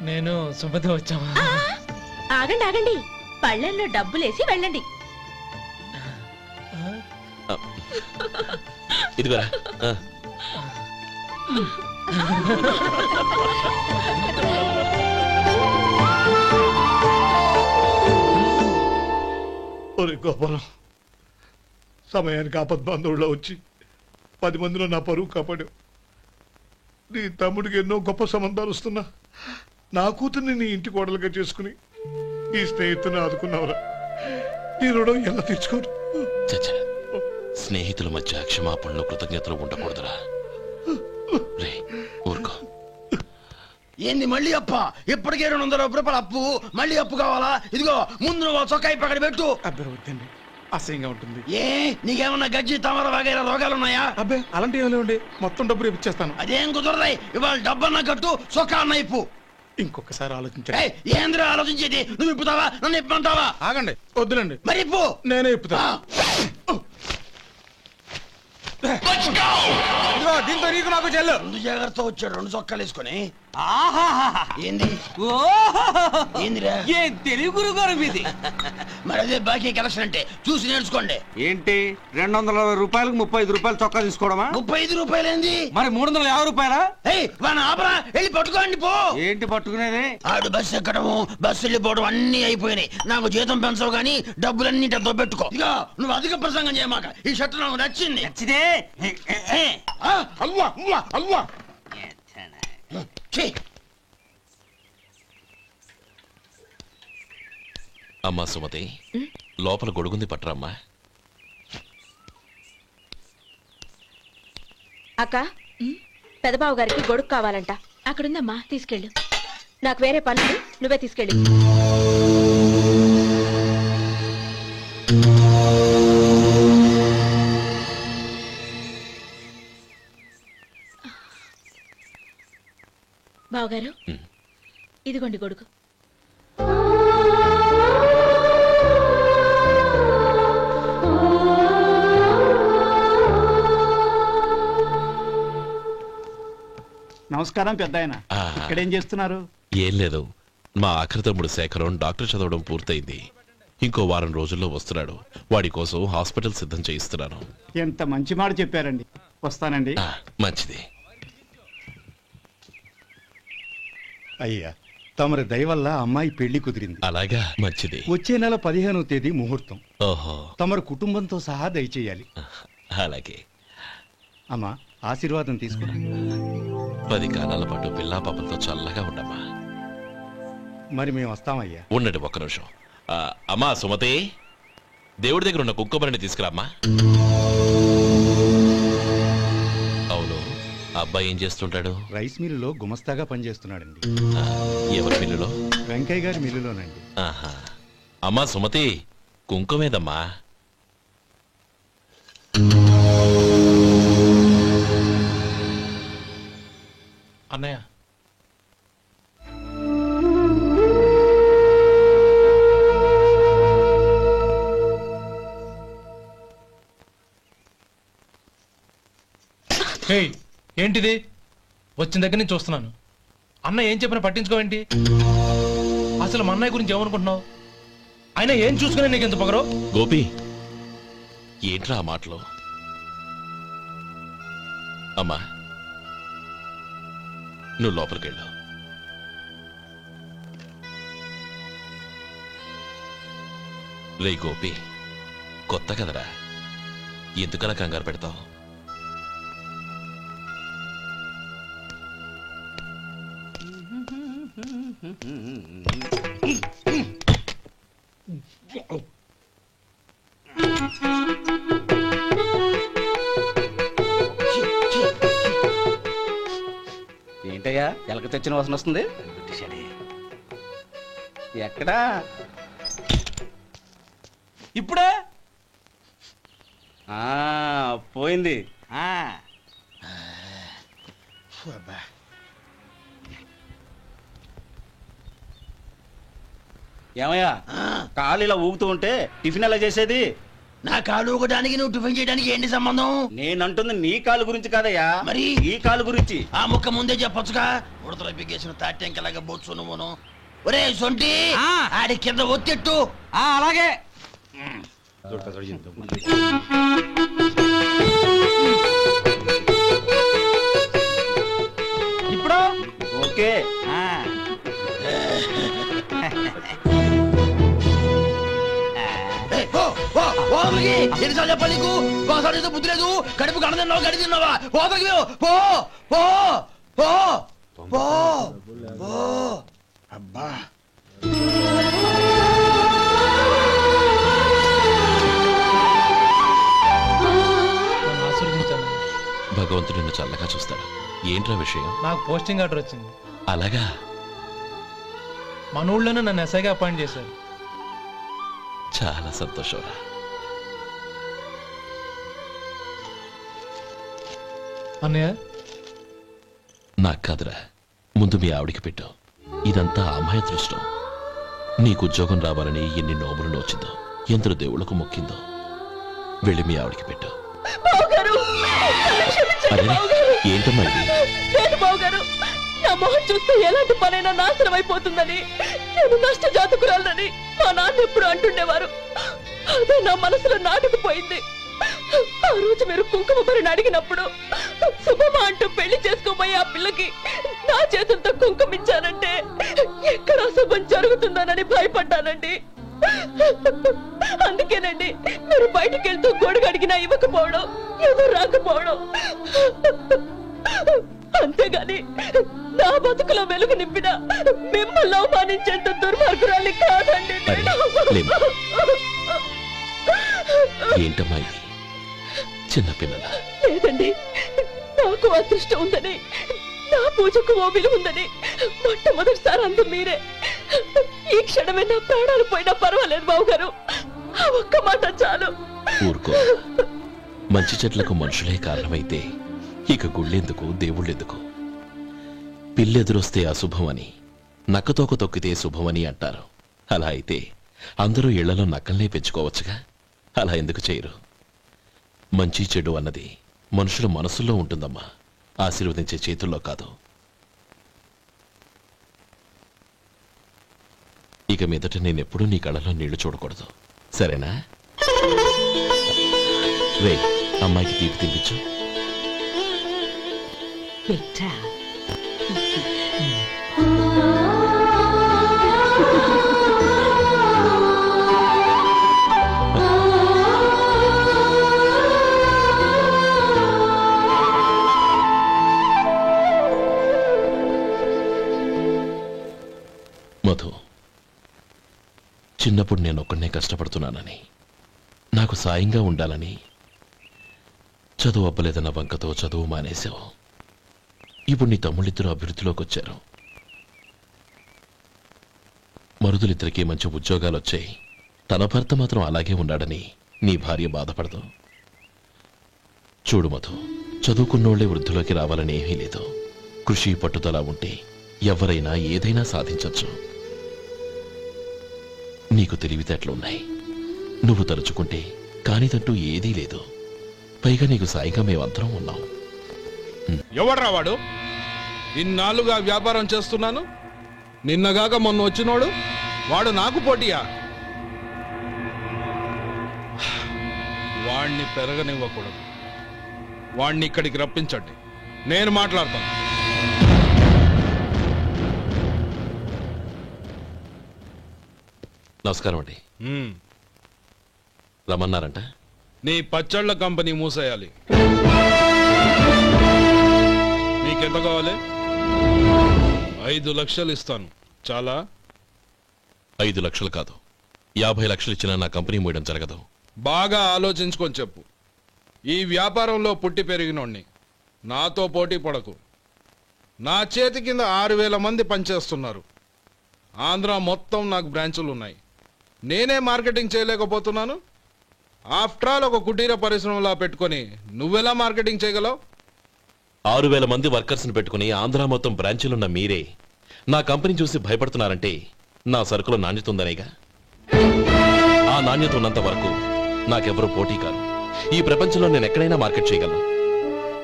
నేను సుమతి వచ్చాం. ఆగండి ఆగండి, పళ్ళెంలో డబ్బులేసి వెళ్ళండి. ఇదిగోరా. ఒరే గోపాలం, సమయానికి ఆపద్బాంధవుల్లో వచ్చి 10 మందిలో నా పరువు కాపాడావు. నీ తమ్ముడికి ఎన్నో గొప్ప సంబంధాలు వస్తున్నా నా కూతుర్ని నీ ఇంటి కోడలుగా చేసుకుని ఈ స్నేహితుని ఆదుకున్నావురా. నీ రుణం ఎలా తీర్చుకోరు? స్నేహితుల మధ్య క్షమాపణలు, కృతజ్ఞతలు ఉండకూడదురా. రే ఊరుకో. ఏంది మళ్ళీ అప్ప? ఇప్పటికే 200 రూపాయల అప్పు, మళ్ళీ అప్పు కావాలా? ఇదిగో ముందు నువ్వు చొక్కా పక్కన పెట్టు. అబ్బే వద్దండి, అసహ్యంగా ఉంటుంది. ఏ నీకేమన్నా గజ్జి తమర వగైరా రోగాలున్నాయా? అబ్బే అలాంటి ఏమి లేవండి, మొత్తం డబ్బు రేపు ఇచ్చేస్తాను. అదేం కుదరదాయి. ఇవాళ డబ్బన్నా కట్టు, చొక్కా అన్న ఇప్పు. ఇంకొకసారి ఆలోచించండి. ఏంద్రా ఆలోచించేది? నువ్వు ఇప్పుతావా, నన్ను ఇప్పమంటావా? ఆగండి, వద్దులండి. మరి ఇప్పు. నేనే ఇప్పుతా. దీంతో నీకు నాకు చెల్లు. 2 జాగ్రత్త వచ్చాడు, 2 చొక్కాలు వేసుకొని. ఏంది ఏందిరా? ఏ తెలుగు గురువు గారు మీది? మరి అదే బాకీ కలెక్షన్ అంటే చూసి నేర్చుకోండి. ఏంటి 220 రూపాయలకు 35 రూపాయలు చొక్కా తీసుకోవడమా? 35 రూపాయలు ఏంది? మరి 350 రూపాయలా? వాడిని ఆపరా, వెళ్ళి పట్టుకోండి పో. ఏంటి పట్టుకునేది? ఆడు బస్సు ఎక్కడము, బస్సు వెళ్ళిపోవడం అన్ని అయిపోయినాయి. నాకు జీతం పెంచవు గానీ డబ్బులన్నీ డబ్బు పెట్టుకో. ఇక నువ్వు అధిక ప్రసంగం చేయమాక. ఈ షర్ట్ నాకు నచ్చింది. నచ్చిదే. అల్వా అల్వా అల్వా. అమ్మా సుమతి, లోపల గొడుగుంది పట్టరమ్మా. అక్క, పెదబాబు గారికి గొడుగు కావాలంట. అక్కడుందమ్మా, తీసుకెళ్ళు. నాకు వేరే పనులు, నువ్వే తీసుకెళ్ళి. బావగారు, ఇదిగోండి గొడుగు. నమస్కారం పెద్ద ఆయన. ఇక్కడేం చేస్తున్నారు? ఏం లేదు, మా ఆఖరి తమ్ముడు శేఖరం డాక్టర్ చదవడం పూర్తయింది. ఇంకో వారం రోజుల్లో వస్తున్నాడు. వాడి కోసం హాస్పిటల్ సిద్ధం చేయిస్తున్నాను. ఎంత మంచి మాట చెప్పారండి. వస్తానండి. మంచిది. అయ్యా, తమరి దయ వల్ల అమ్మాయి పెళ్లి కుదిరింది. అలాగా, మంచిది. వచ్చే నెల 15వ తేదీ ముహూర్తం. ఓహో. తమరు కుటుంబంతో సహా దయచేయాలి. అలాగే. అమ్మా, ఆశీర్వాదం తీసుకురా. 10 కాలాల పాటు పిల్లా పాపలతో చల్లగా ఉండమ్మా. మరి మేము వస్తామయ్యా. ఉండండి ఒక్క నిమిషం. అమ్మా సుమతి, దేవుడి దగ్గర ఉన్న కుక్కమరిని తీసుకురామ్మా. అవును, అబ్బాయి ఏం చేస్తుంటాడు? రైస్ మిల్లులో గుమస్తాగా పనిచేస్తున్నాడండి. ఎవరి మిల్లులో? వెంకయ్య గారి మిల్లులోనండి. ఆహా. అమ్మా సుమతి, కుంకుమేదమ్మా? అన్నయ్య, ఏంటిది? వచ్చిన దగ్గర నుంచి చూస్తున్నాను. అన్న ఏం చెప్పినా పట్టించుకోవేంటి? అసలు మా అన్నయ్య గురించి ఏమనుకుంటున్నావు? అయినా ఏం చూసుకునే నీకు ఎంత పొగరు? గోపి, ఏంట్రా ఆ మాటలు? అమ్మా, నువ్వు లోపలికెళ్ళు. రే గోపి, కొత్త కదరా, ఎందుకలా కంగారు పెడతావు? ఏంటయ్యా ఎలక తెచ్చిన వాసన వస్తుంది? ఎక్కడా? ఇప్పుడే పోయింది. ఏమయ్యా, కాళ్ళు ఇలా ఊగుతూ ఉంటే టిఫిన్ ఎలా చేసేది? నా కాలు ఊగడానికి నువ్వు టిఫిన్ చేయడానికి ఏంటి సంబంధం? నేనంటుంది నీ కాలు గురించి కాదయ్యా, మరి ఈ కాలు గురించి. ఆ ముక్క ముందే చెప్పొచ్చుగా. ఉడతలో బిగ్గేసిన తాటెంకలాగా బొచ్చు నువ్వును. ఒరే సొంటి, ఆడి కింద ఒత్తెట్టు. అలాగే. ఇప్పుడు ఓకే. ఎన్నిసార్లు చెప్పాలి నీకు? ఒకసారి బుద్ధి లేదు. కడుపు గడ తిన్నావు, గడి తిన్నావా? పోతకి పో పో పో పో పో. అబ్బా, భగవంతుడు నిన్ను చల్లగా చూస్తాడు. ఏంట్రా విషయం? నాకు పోస్టింగ్ ఆర్డర్ వచ్చింది. అలాగా? మన ఊళ్ళోనే నన్ను ఎస్ఐగా అపాయింట్ చేశారు. చాలా సంతోషంరా. అన్నయ్య, నాకు కాదురా, ముందు మీ ఆవిడికి పెట్టు. ఇదంతా అమ్మాయి దృష్టం. నీకు ఉద్యోగం రావాలని ఎన్ని నోములు నోచిందో, ఎందరు దేవుళ్లకు మొక్కిందో. వెళ్ళి మీ ఆవిడికి పెట్టు. ఏంటమ్మా ఇది? నా మొహం చూస్తే ఎలాంటి పనైనా నాశనం అయిపోతుందని, నేను నష్ట జాతకురాలని మా నాన్న ఎప్పుడు అంటుండేవారు. అదే నా మనసులో నాటుకుపోయింది. ఆ రోజు మీరు కుంకుమ భరిని అడిగినప్పుడు శుభమా అంటూ పెళ్లి చేసుకోబోయే ఆ పిల్లకి నా చేతులతో కుంకుమ ఇచ్చానంటే ఎక్కడ శుభం జరుగుతుందోనని భయపడ్డానండి. అందుకేనండి మీరు బయటికి వెళ్తూ గొడుగు అడిగినా ఇవ్వకపోవడం, ఎవరు రాకపోవడం. అంతేగాని నా బతుకులో వెలుగు నింపిన మిమ్మల్ని అవమానించేంత దుర్మార్గురాలి కాదండి నేను. లేమ్మా. ఏంటమ్మా ఇది? చిన్నపిల్లల లేదండి, నాకు అదృష్టం ఉందని, నా పూజకు ఓ విలువ ఉందని మొట్టమొదటిసారి అందు మీరే. ఈ క్షణమే నా ప్రాణాలు పోయినా పర్వాలేదు బావగారు, ఆ ఒక్క మాట చాలు. ఊరుకో. మంచి చెట్లకు మనుషులే కారణమైతే ఇక గుళ్ళెందుకు, దేవుళ్ళెందుకు? పిల్లెదురొస్తే అశుభమని, నక్కతోక తొక్కితే శుభమని అంటారు. అలా అయితే అందరూ ఇళ్లలో నక్కల్నే పెంచుకోవచ్చుగా. అలా ఎందుకు చేయరు? మంచి చెడు అన్నది మనుషుల మనసుల్లో ఉంటుందమ్మా, ఆశీర్వదించే చేతుల్లో కాదు. ఇక మీదట నేనెప్పుడూ నీ కళ్ళలో నీళ్లు చూడకూడదు, సరేనా? రే, అమ్మాయికి తీపి తినిపించు. పెట్టా. మధు, చిన్నప్పుడు నేనొక్కడనే కష్టపడుతున్నానని, నాకు సాయంగా ఉండాలని చదువు అవ్వలేదన్న వంకతో చదువు మానేశావు. ఇప్పుడు నీ తమ్ముళ్ళిద్దరూ అభివృద్ధిలోకి వచ్చారు. మరుదులిద్దరికీ మంచి ఉద్యోగాలు వచ్చాయి. తన భర్త మాత్రం అలాగే ఉన్నాడని నీ భార్య బాధపడదు. చూడు మధు, చదువుకున్నోళ్లే వృద్ధిలోకి రావాలని ఏమీ లేదు. కృషి పట్టుదల ఉంటే ఎవరైనా ఏదైనా సాధించొచ్చు. నీకు తెలివితేటలున్నాయి. నువ్వు తలుచుకుంటే కానిదంటూ ఏదీ లేదు. పైగా నీకు సాయిగా మేమందరం ఉన్నాం. ఎవడ్రా వాడు? ఇన్నాళ్ళుగా వ్యాపారం చేస్తున్నాను, నిన్నగాక మొన్న వచ్చినోడు వాడు నాకు పోటీయా? వాణ్ణి పెరగనివ్వకూడదు. వాణ్ణి ఇక్కడికి రప్పించండి, నేను మాట్లాడతాను. నమస్కారం అండి. రమ్మన్నారంట? నీ పచ్చళ్ళ కంపెనీ మూసేయాలి. నీకెంత కావాలి? 5 లక్షలు ఇస్తాను. చాలా? 5 లక్షలు కాదు, 50 లక్షలు ఇచ్చినా నా కంపెనీ మూయడం జరగదు. బాగా ఆలోచించుకొని చెప్పు. ఈ వ్యాపారంలో పుట్టి పెరిగినోడ్ని, నాతో పోటీ పడకు. నా చేతి కింద 6,000 మంది పనిచేస్తున్నారు. ఆంధ్ర మొత్తం నాకు బ్రాంచులు ఉన్నాయి. నేనే మార్కెటింగ్ చేయలేకపోతున్నాను. ఆఫ్టర్ ఆల్ ఒక కుటీర పరిశ్రమలా పెట్టుకొని నువ్వెలా మార్కెటింగ్ చేయగలవు? 6,000 మంది వర్కర్స్ని పెట్టుకుని ఆంధ్ర మొత్తం బ్రాంచీలున్న మీరే నా కంపెనీ చూసి భయపడుతున్నారంటే నా సరుకులో నాణ్యత ఉందనేగా. ఆ నాణ్యత ఉన్నంత వరకు నాకెవరూ పోటీ కాదు. ఈ ప్రపంచంలో నేను ఎక్కడైనా మార్కెట్ చేయగలను.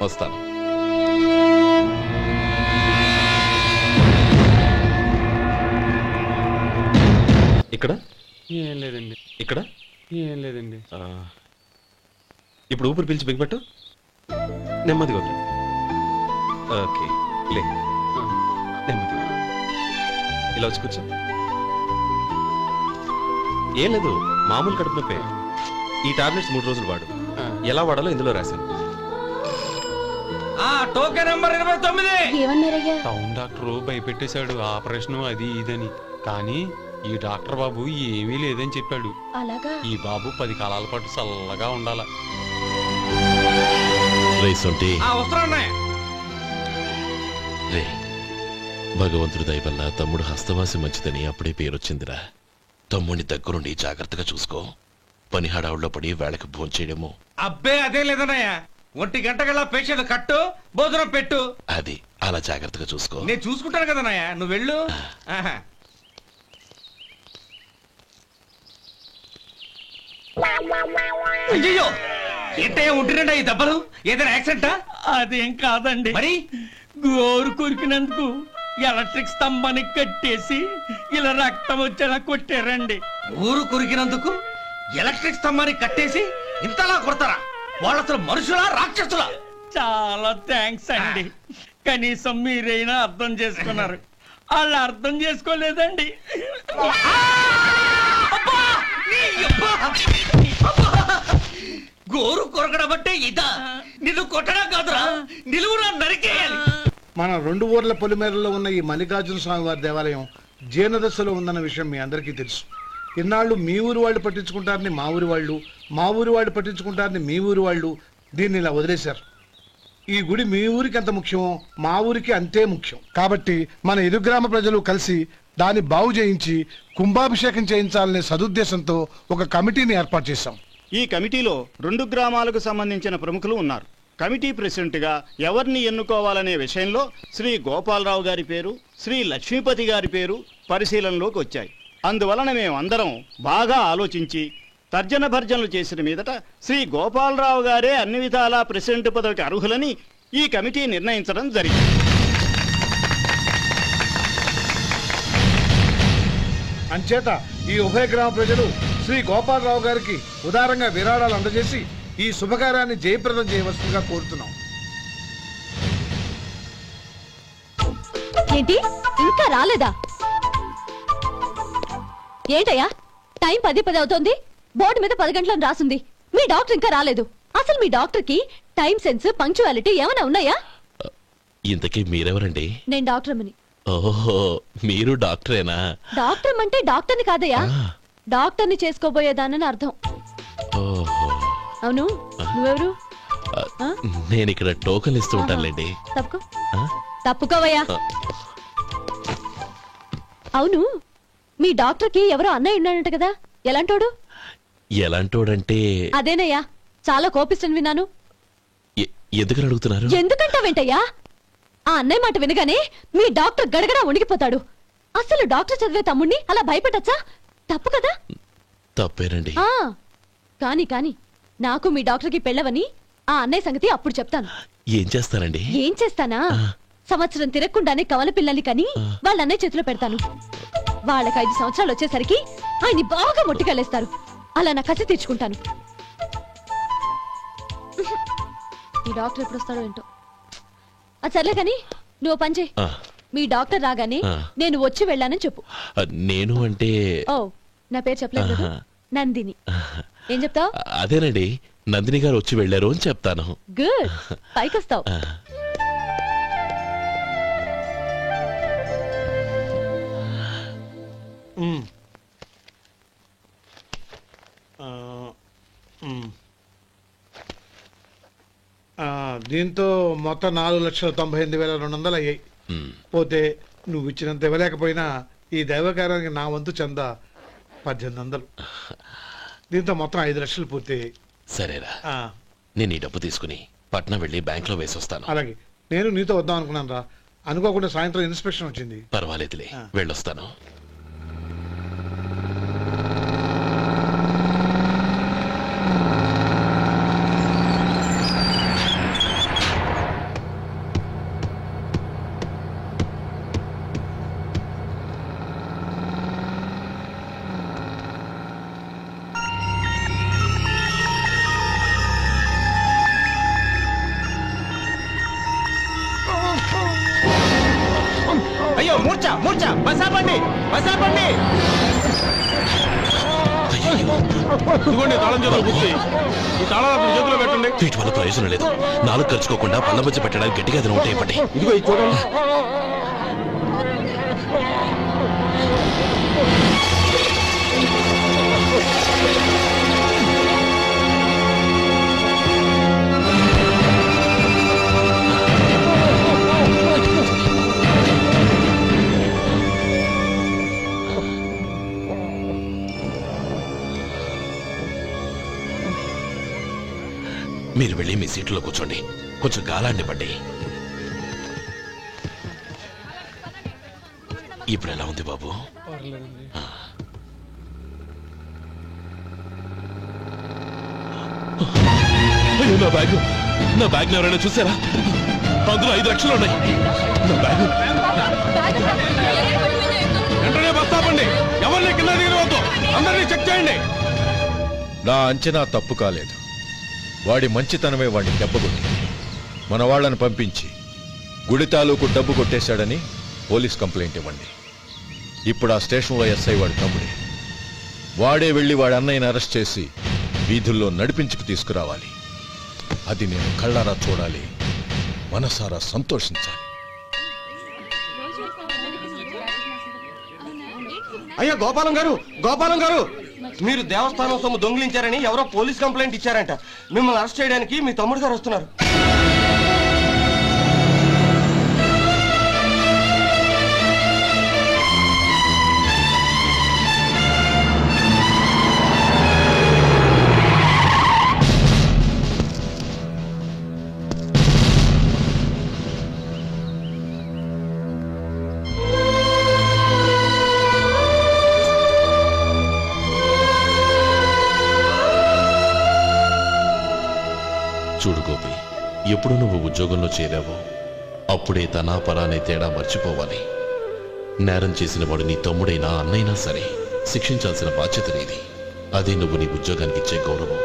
వస్తాను. ఇక్కడ ఏం లేదండి. ఇక్కడ ఏం లేదండి. ఇప్పుడు ఊపిరి పీల్చి బిగ్బట్టు, నెమ్మదిగా వదిలి. ఓకే, లే, నెమ్మదిగా ఇలా వచ్చి కూర్చో. ఏం లేదు, మామూలు కడుపు నొప్పే. ఈ టాబ్లెట్స్ 3 రోజులు వాడు. ఎలా వాడాలో ఇందులో రాశాను. Token number 29. టౌన్ డాక్టర్ భయపెట్టేశాడు, ఆపరేషన్ అది ఇదని. కానీ ఈ డాక్టర్ బాబు ఏమీ లేదని చెప్పాడు. అలాగా? ఈ బాబు 10 కాలాల పాటు చల్లగా ఉండాల. రే, భగవంతుడి దయ వల్ల తమ్ముడు హస్తవాసి మంచిదని అప్పుడే పేరొచ్చిందిరా. తమ్ముడిని దగ్గరుండి జాగ్రత్తగా చూసుకో. పని హడావుల్లో పడి వేళకు భోంచేయడము. అబ్బే అదే లేదన్నయ్య. 1 గంట గల పేషెంట్ కట్టు, భోజనం పెట్టు. అది అలా జాగ్రత్తగా చూసుకో. నేను చూసుకుంటాను కదన్నయ్య, నువ్వు వెళ్ళు. అయ్యో, ఏంటయ్యా ఉంటున్నాడా ఈ దెబ్బలు? ఏదైనా యాక్సిడెంటా? అదేం కాదండి, మరి గోరు కొరికినందుకు ఎలక్ట్రిక్ స్తంభాన్ని కట్టేసి ఇలా రక్తం వచ్చేలా కొట్టారండి. ఊరు కొరికినందుకు ఎలక్ట్రిక్ స్తంభాన్ని కట్టేసి ఇంతలా కొడతారా? వాళ్ళు అసలు మనుషులా, రాక్షసులా? చాలా థ్యాంక్స్ అండి. కనీసం మీరైనా అర్థం చేసుకున్నారు. వాళ్ళు అర్థం చేసుకోలేదండి. గోరు కొరకడం అంటే ఇదా? నిన్ను కొట్టడం కాదురా, నిలువురా నరికేయాలి. మన 2 ఊర్ల పొలిమేరలో ఉన్న ఈ మల్లికార్జున స్వామి వారి దేవాలయం జీర్ణదశలో ఉందన్న విషయం మీ అందరికీ తెలుసు. ఇన్నాళ్ళు మీ ఊరు వాళ్ళు పట్టించుకుంటారని మా ఊరి వాళ్ళు, మా ఊరి వాళ్ళు పట్టించుకుంటారని మీ ఊరి వాళ్ళు దీన్ని ఇలా వదిలేశారు. ఈ గుడి మీ ఊరికి ఎంత ముఖ్యమో మా ఊరికి అంతే ముఖ్యం. కాబట్టి మన ఇరు గ్రామ ప్రజలు కలిసి దాన్ని బాగు చేయించి కుంభాభిషేకం చేయించాలనే సదుద్దేశంతో ఒక కమిటీని ఏర్పాటు చేశాం. ఈ కమిటీలో 2 గ్రామాలకు సంబంధించిన ప్రముఖులు ఉన్నారు. కమిటీ ప్రెసిడెంట్గా ఎవరిని ఎన్నుకోవాలనే విషయంలో శ్రీ గోపాలరావు గారి పేరు, శ్రీ లక్ష్మీపతి గారి పేరు పరిశీలనలోకి వచ్చాయి. అందువలన మేమందరం బాగా ఆలోచించి తర్జన భర్జనలు చేసిన మీదట శ్రీ గోపాలరావు గారే అన్ని విధాలా ప్రెసిడెంట్ పదవికి అర్హులని ఈ కమిటీ నిర్ణయించడం జరిగింది. అంచేత ఈ ఉభయ గ్రామ ప్రజలు శ్రీ గోపాలరావు గారికి ఉదారంగా విరాళాలు అందజేసి ఈ శుభకార్యాన్ని జయప్రదం చేయవలసిందిగా కోరుతున్నాం. ఏంటి ఇంకా రాలేదా? ఏంటయ్యా టైం 10 అవుతోంది. బోర్డు మీద 10 గంటలను రాసింది. మీ డాక్టర్ ఇంకా రాలేదు. అసలు మీ డాక్టర్ కి టైం సెన్స్, పంక్చువాలిటీ ఏమైనా ఉన్నాయా? ఇంతకీ మీరెవరండి? నేను డాక్టర్ అమ్మని. ఓహో, మీరు డాక్టరేనా? డాక్టర్ అంటే డాక్టర్ని కాదయ్యా, డాక్టర్ని చేసుకోబోయేదానని అర్థం. ఓహో, అవును, నువ్వెవరు? నేను ఇక్కడ టోకన్ ఇస్తూ ఉంటానులేండి. తప్పుకో. తప్పుకోవయ్యా. అవును, మీ డాక్టర్ కి ఎవరో అన్నయ్య ఉన్నాడంట కదా, ఎలాంటోడు? ఎలాంటోడంటే అదేనయ్యా, చాలా కోపిస్తని విన్నాను. ఎందుకని అడుగుతున్నారు? ఎందుకంటావేంటయ్యా? ఆ అన్నయ్య మాట వినగానే మీ డాక్టర్ గడగడా ఉణిగిపోతాడు. అసలు డాక్టర్ చదివే తమ్ముణ్ణి అలా భయపెట్టచ్చా? తప్పు కదా? తప్పేనండి. కాని కాని నాకు మీ డాక్టర్ కి పెళ్ళవని ఆ అన్నయ్య సంగతి అప్పుడు చెప్తాను. ఏం చేస్తారండి? ఏం చేస్తానా, సంవత్సరం తిరగకుండానే కవల పిల్లల్ని కని వాళ్ళ అన్నయ్య చేతిలో పెడతాను. వాళ్ళకి 5 సంవత్సరాలు వచ్చేసరికి ఆయన్ని బాగా మొట్టికెళ్ళేస్తారు. అలా నా కసి తెచ్చుకుంటాను. ఈ డాక్టర్ ఎప్పుడు వస్తాడో ఏంటో. అది సర్లే కాని నువ్వు పని చేయి. మీ డాక్టర్ రాగానే నేను వచ్చి వెళ్ళానని చెప్పు. నేను అంటే ఓ, నా పేరు చెప్పలేదు కదా, నందిని. ఏం చెప్తావు? అదేనండి, నందిని గారు వచ్చి వెళ్ళారు అని చెప్తాను. గుడ్, పైకొస్తావు. దీంతో మొత్తం 4,98,200 అయ్యాయి. పోతే నువ్వు ఇచ్చినంత ఇవ్వలేకపోయినా ఈ దైవకార్యానికి నా వంతు చంద 1800. దీంతో మొత్తం 5 లక్షలు పూర్తయ్యాయి. సరేరా, నేను ఈ డబ్బు తీసుకుని పట్నం వెళ్ళి బ్యాంక్ లో వేసి వస్తాను. అలాగే, నేను నీతో వద్దాం అనుకున్నాను రా, అనుకోకుండా సాయంత్రం ఇన్స్పెక్షన్ వచ్చింది. పర్వాలేదులే, వెళ్ళొస్తాను. అయ్యో, మూర్చ మూర్చ, బసాపండి బసాపండి. ఇదిగోండి తాళం చేతులు గుర్తి. ఈ తాళాలు చేతిలో పెట్టండి. వీటి వల్ల ప్రయోజనం లేదు. 4 ఖర్చుకోకుండా పళ్ళ మధ్య పెట్టడానికి గట్టిగా అది ఉంటాయి. ఇవ్వండి. ఇదిగో ఇది చూడండి. మీరు వెళ్ళి మీ సీట్లో కూర్చోండి, కొంచెం గాలాన్ని పడ్డి. ఇప్పుడు ఎలా ఉంది బాబు? అయ్యో, నా బ్యాగ్ ఎవరైనా చూసారా? అందులో 5 లక్షలు ఉన్నాయి. నా బ్యాగ్ వెంటనే బస్తాపండి. ఎవరిని కింద దిగవద్దు, అందరినీ చెక్ చేయండి. నా అంచనా తప్పు కాలేదు. వాడి మంచితనమే వాడిని దెబ్బకొట్టింది. మన వాళ్ళని పంపించి గుడి తాలూకు డబ్బు కొట్టేశాడని పోలీస్ కంప్లైంట్ ఇవ్వండి. ఇప్పుడు ఆ స్టేషన్లో ఎస్ఐ వాడి తమ్ముడే. వాడే వెళ్ళి వాడి అన్నయ్యని అరెస్ట్ చేసి వీధుల్లో నడిపించుకు తీసుకురావాలి. అది నేను కళ్ళారా చూడాలి, మనసారా సంతోషించాలి. అయ్యా గోపాలం గారు, గోపాలం గారు, మీరు దేవస్థానం సొమ్ము దొంగిలించారని ఎవరో పోలీస్ కంప్లైంట్ ఇచ్చారంట. మిమ్మల్ని అరెస్ట్ చేయడానికి మీ తమ్ముడు గారు వస్తున్నారు. చూడు గోపి, ఎప్పుడు నువ్వు ఉద్యోగంలో చేరావో అప్పుడే తనా పరానే తేడా మర్చిపోవాలి. నేరం చేసిన వాడు నీ తమ్ముడైనా అన్నైనా సరే శిక్షించాల్సిన బాధ్యత నీది. అదే నువ్వు నీ ఉద్యోగానికి ఇచ్చే గౌరవం.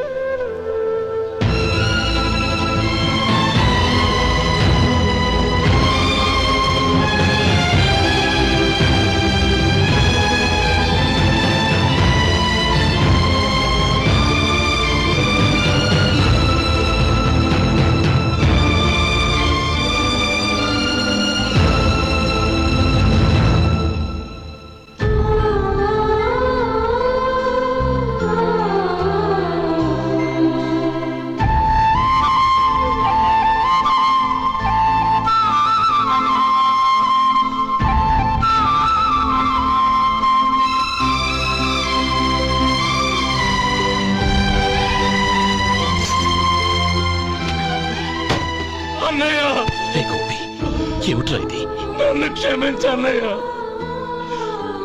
నన్ను క్షమించన్నయ్య.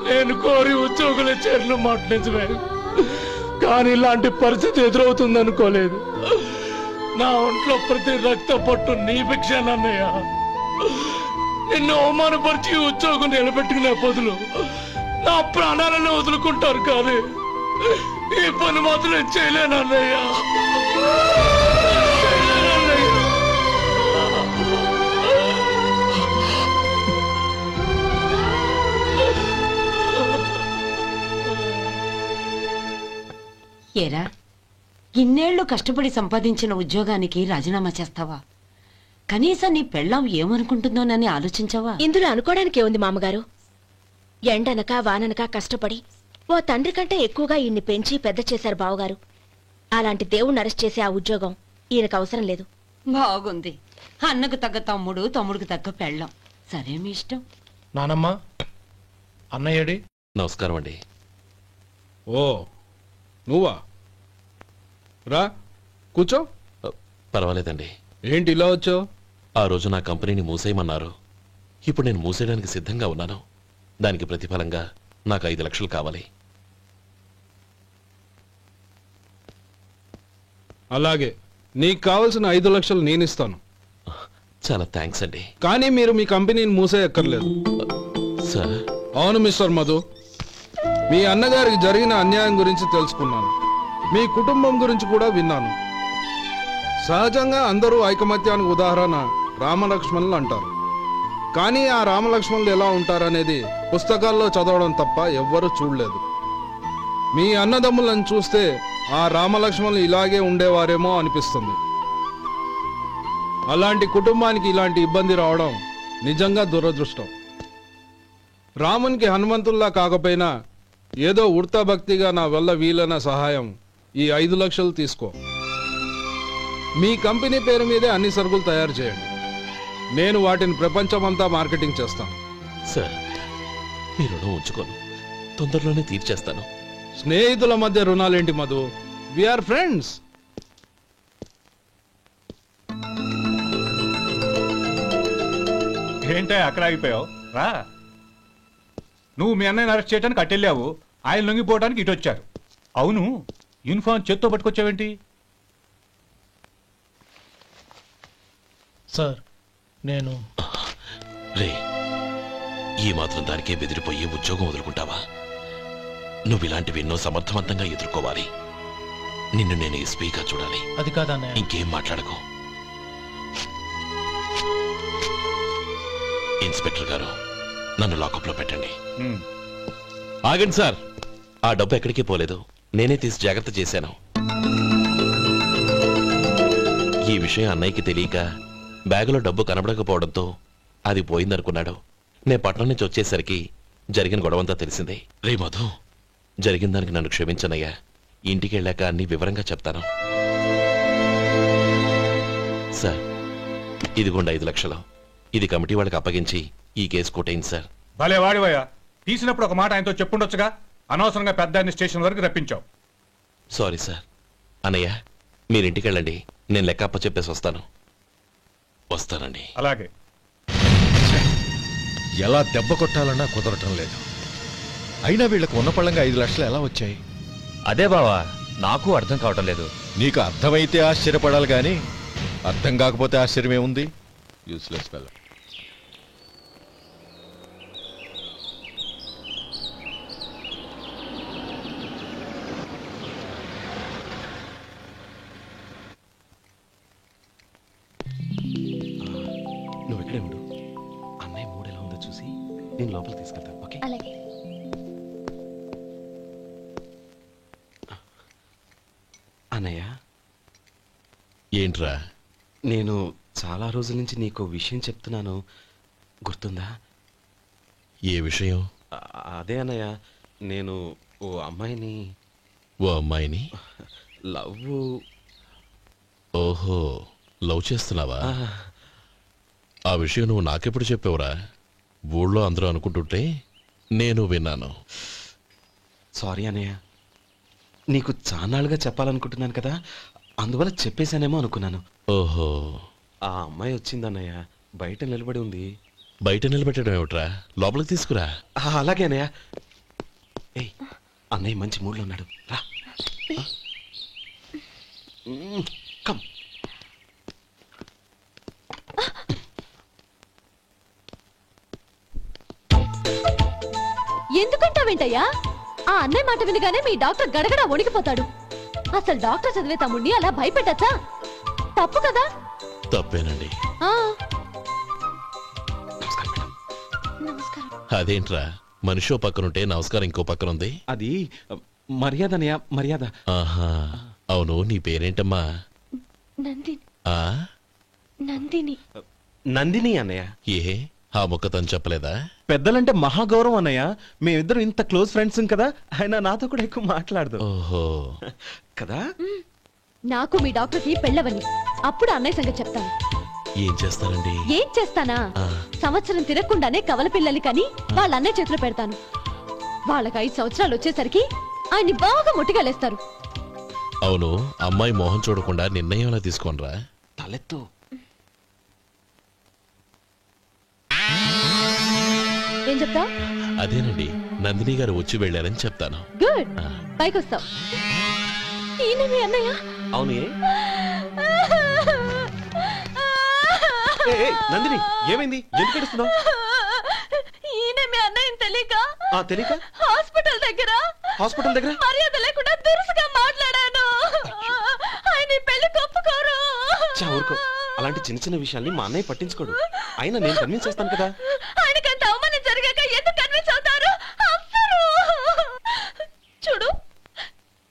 నేను కోరి ఉద్యోగుల చేరిన మాట నిజమే, కానీ ఇలాంటి పరిస్థితి ఎదురవుతుంది అనుకోలేదు. నా ఒంట్లో ప్రతి రక్త పట్టు నీ భిక్షానన్నయ్య. నిన్ను అవమానపరిచి ఉద్యోగం నిలబెట్టుకునే బదులు నా ప్రాణాలను వదులుకుంటారు, కానీ ఈ పని మాత్రం చేయలేనన్నయ్య. ఏరా, ఇన్నేళ్లు కష్టపడి సంపాదించిన ఉద్యోగానికి రాజీనామా చేస్తావా? కనీసం నీ పెళ్ళాం ఏమనుకుంటుందోనని ఆలోచించావా? ఇందులో అనుకోవడానికి ఏముంది మామగారు? ఎండనక వాననక కష్టపడి ఓ తండ్రి కంటే ఎక్కువగా ఈయన్ని పెంచి పెద్ద చేశారు బావగారు. అలాంటి దేవుణ్ణి అరెస్ట్ చేసే ఆ ఉద్యోగం ఈయనకు అవసరం లేదు. బాగుంది. అన్నకు తగ్గ తమ్ముడు, తమ్ముడికి తగ్గ పెళ్ళాం. సరే, మీ ఇష్టం. నానమ్మ, అన్నయ్యడి. నమస్కారం అండి. ఓ నువ్వా? రా కూర్చో. పర్వాలేదండి. ఏంటి ఇలా వచ్చావు? ఆ రోజు నా కంపెనీని మూసేయమన్నారు. ఇప్పుడు నేను మూసేయడానికి సిద్ధంగా ఉన్నాను. దానికి ప్రతిఫలంగా నాకు 5 లక్షలు కావాలి. అలాగే, నీకు కావాల్సిన 5 లక్షలు నేను ఇస్తాను. చాలా థ్యాంక్స్ అండి. కానీ మీరు మీ కంపెనీని మూసేయక్కర్లేదు. సార్? అవును మిస్టర్ మధు, మీ అన్నగారికి జరిగిన అన్యాయం గురించి తెలుసుకున్నాను. మీ కుటుంబం గురించి కూడా విన్నాను. సహజంగా అందరూ ఐకమత్యానికి ఉదాహరణ రామలక్ష్మణులు అంటారు. కానీ ఆ రామలక్ష్మణులు ఎలా ఉంటారనేది పుస్తకాల్లో చదవడం తప్ప ఎవ్వరూ చూడలేదు. మీ అన్నదమ్ములను చూస్తే ఆ రామలక్ష్మణులు ఇలాగే ఉండేవారేమో అనిపిస్తుంది. అలాంటి కుటుంబానికి ఇలాంటి ఇబ్బంది రావడం నిజంగా దురదృష్టం. రామునికి హనుమంతుల్లా కాకపోయినా ఏదో ఉడతాభక్తిగా నా వల్ల వీలైన సహాయం ఈ 5 లక్షలు తీసుకో. మీ కంపెనీ పేరు మీదే అన్ని సరుకులు తయారు చేయండి. నేను వాటిని ప్రపంచమంతా మార్కెటింగ్ చేస్తాను. సార్, మీ రుణం ఉంచుకోను, తొందరలోనే తీర్చేస్తాను. స్నేహితుల మధ్య రుణాలేంటి మధు? We are friends. ఏంటే అక్కడ ఆగిపోయావు? రా. నువ్వు మీ అన్నయ్యని అరెస్ట్ చేయడానికి అట్టెళ్ళావు, ఆయన లొంగిపోవడానికి ఇటు వచ్చారు. అవును, యూనిఫామ్ చేత్తో పట్టుకొచ్చావేంటి? సార్, నేను రే, ఈ మాత్రం దానికే బెదిరిపోయి ఉద్యోగం వదులుకుంటావా? నువ్వు ఇలాంటివి ఎన్నో సమర్థవంతంగా ఎదుర్కోవాలి. నిన్ను నేను ఎస్పీగా చూడాలి. అది కాదన్నయ్య. ఇంకేం మాట్లాడకు. ఇన్స్పెక్టర్ గారు, నన్ను లాకప్లో పెట్టండి. ఆగండి సార్, ఆ డబ్బు ఎక్కడికి పోలేదు, నేనే తీసి జాగ్రత్త చేశాను. ఈ విషయం అన్నయ్యకి తెలియక బ్యాగులో డబ్బు కనబడకపోవడంతో అది పోయిందనుకున్నాడు. నేను పట్నం నుంచి వచ్చేసరికి జరిగిన గొడవంతా తెలిసిందే. రే మధు, జరిగిన దానికి నన్ను క్షమించనయ్యా. ఇంటికి వెళ్ళాక అన్ని వివరంగా చెప్తాను. సార్, ఇదిగోండి 5 లక్షలు. ఇది కమిటీ వాళ్ళకి అప్పగించి ఈ కేసు కొట్టేయండి సార్. భలే వాడివయ్యా, తీసినప్పుడు ఒక మాట ఆయనతో చెప్పుండొచ్చుగా. అనవసరంగా పెద్ద స్టేషన్ వరకు రప్పించావు. Sorry sir. అన్నయ్య, మీరింటికి వెళ్ళండి, నేను లెక్క అప్ప చెప్పేసి వస్తానండి. అలాగే. ఎలా దెబ్బ కొట్టాలన్నా కుదరటం లేదు. అయినా వీళ్ళకు ఉన్న పళ్ళంగా 5 లక్షలు ఎలా వచ్చాయి? అదే బావా, నాకు అర్థం కావటం లేదు. నీకు అర్థమైతే ఆశ్చర్యపడాలి కానీ అర్థం కాకపోతే ఆశ్చర్యమేముంది? Useless fellow. నువ్వు ఇక్కడే ఉండు. అన్నయ్య మూడు ఎలా ఉందో చూసి నేను లోపలికి తీసుకెళ్తాను. ఓకే? అలాగే. అన్నయ్య, ఏంట్రా? నేను చాలా రోజుల నుంచి నీకు విషయం చెప్తున్నాను, గుర్తుందా? ఏ విషయం? అదే అన్నయ్య, నేను ఓ అమ్మాయిని లవ్. ఓహో, లవ్ చేస్తున్నావా? ఆ విషయం నువ్వు నాకెప్పుడు చెప్పావురా? ఊళ్ళో అందరూ అనుకుంటుంటే నేను విన్నాను. సారీ అన్నయ్య, నీకు చాన్నాళ్ళుగా చెప్పాలనుకుంటున్నాను కదా, అందువల్ల చెప్పేశానేమో అనుకున్నాను. ఓహో, ఆ అమ్మాయి వచ్చిందన్నయ్య, బయట నిలబడి ఉంది. బయట నిలబెట్టడం ఏమిట్రా? లోపలికి తీసుకురా. అలాగే అన్నయ్య. ఏయ్, అన్నయ్య మంచి మూడ్లో ఉన్నాడు, రా. కమ్. ఎందుకంటావేంటయ్యా? ఆ అన్నయ్య మాట వినగానే మీ డాక్టర్ గడగడ వణికిపోతాడు. అసలు డాక్టర్ చదివే తమ్ముడిని అలా భయపెట్టచ్చా? తప్పు కదా? తప్పేనండి. అదేంట్రా, మనిషో పక్కనుంటే నమస్కారం ఇంకో పక్కనుంది? అది మర్యాద అన్నయ్య, మర్యాద. ఆహా, అవును, నీ పేరేంటమ్మా? నందిని. ఆ నందిని. నందిని అన్నయ్య. ఏ, ఆ ముక్క తను చెప్పలేదా? పెద్దలంటే మహాగౌరవం అన్నయ్య, మేమిద్దరం ఇంత క్లోజ్ ఫ్రెండ్స్ కదా, ఆయన నాతో కూడా ఎక్కువ మాట్లాడదు. ఓహో, కదా? నాకు మీ డాక్టర్కి పెళ్ళవని, అప్పుడు అన్నయ్య సంగతి చెప్తాను. ఏం చేస్తారండి? ఏం చేస్తానా? సంవత్సరం తిరగకుండానే కవల పిల్లల్ని కని వాళ్ళ అన్నయ్య చేతిలో పెడతాను. వాళ్ళకి 5 సంవత్సరాలు వచ్చేసరికి ఆయన్ని బాగా ముట్టిగలేస్తారు. అవును, అమ్మాయి మోహం చూడకుండా నిర్ణయం ఎలా తీసుకోనరా? తలెత్తు. ఏం చెప్తా? అదేనండి, నందిని గారు వచ్చి వెళ్ళారని చెప్తాను. గుడ్, పైకి వస్తావు. ఈయన మీ అన్నయ్య? అవును. నందిని, ఏమైంది? ఎందుకు ఏడుస్తున్నావు? ఈయన మీ అన్నయ్యని తెలియక తెలియక హాస్పిటల్ దగ్గర మర్యాద లేకుండా దురుసుగా మాట్లాడాను. ఆయన పెళ్లి ఒప్పుకోరు. ఊరుకో, అలాంటి చిన్న చిన్న విషయాల్ని మా అన్నయ్య పట్టించుకోడు. అయినా నేను కన్విన్స్ చేస్తాను కదా. ఆయనకి అంత అవమానం జరిగాక ఎందుకు కన్విన్స్ అవుతారు? చూడు,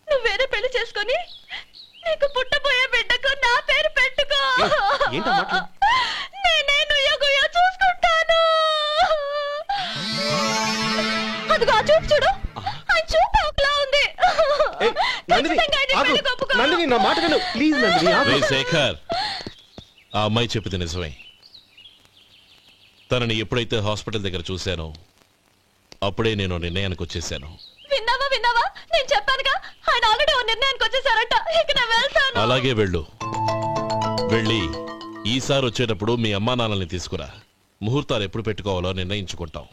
నువ్వు వేరే పెళ్లి చేసుకొని నీకు పుట్టబోయే బిడ్డకు నా పేరు పెట్టుకో. ఏంటా మాటలు? నేనే నుయ్యగుయ్య చూసుకుంటాను. అదిగో ఆ చూపు చూడు, ఆ చూపు ఒకలా ఉంది. నందిని, నా మాట విను ప్లీజ్. నందిని, శేఖర్, ఆ అమ్మాయి చెప్పింది నిజమే. తనని ఎప్పుడైతే హాస్పిటల్ దగ్గర చూశానో అప్పుడే నేను నిర్ణయానికి వచ్చేసాను. విన్నావా? నేను చెప్పానుగా, ఆయన ఆల్రెడీ ఓ నిర్ణయానికి వచ్చేసారట. ఇక నేను వెళ్తాను. అలాగే వెళ్ళు. వెళ్ళి ఈసారి వచ్చేటప్పుడు మీ అమ్మా నాన్నల్ని తీసుకురా. ముహూర్తాలు ఎప్పుడు పెట్టుకోవాలో నిర్ణయించుకుంటాం.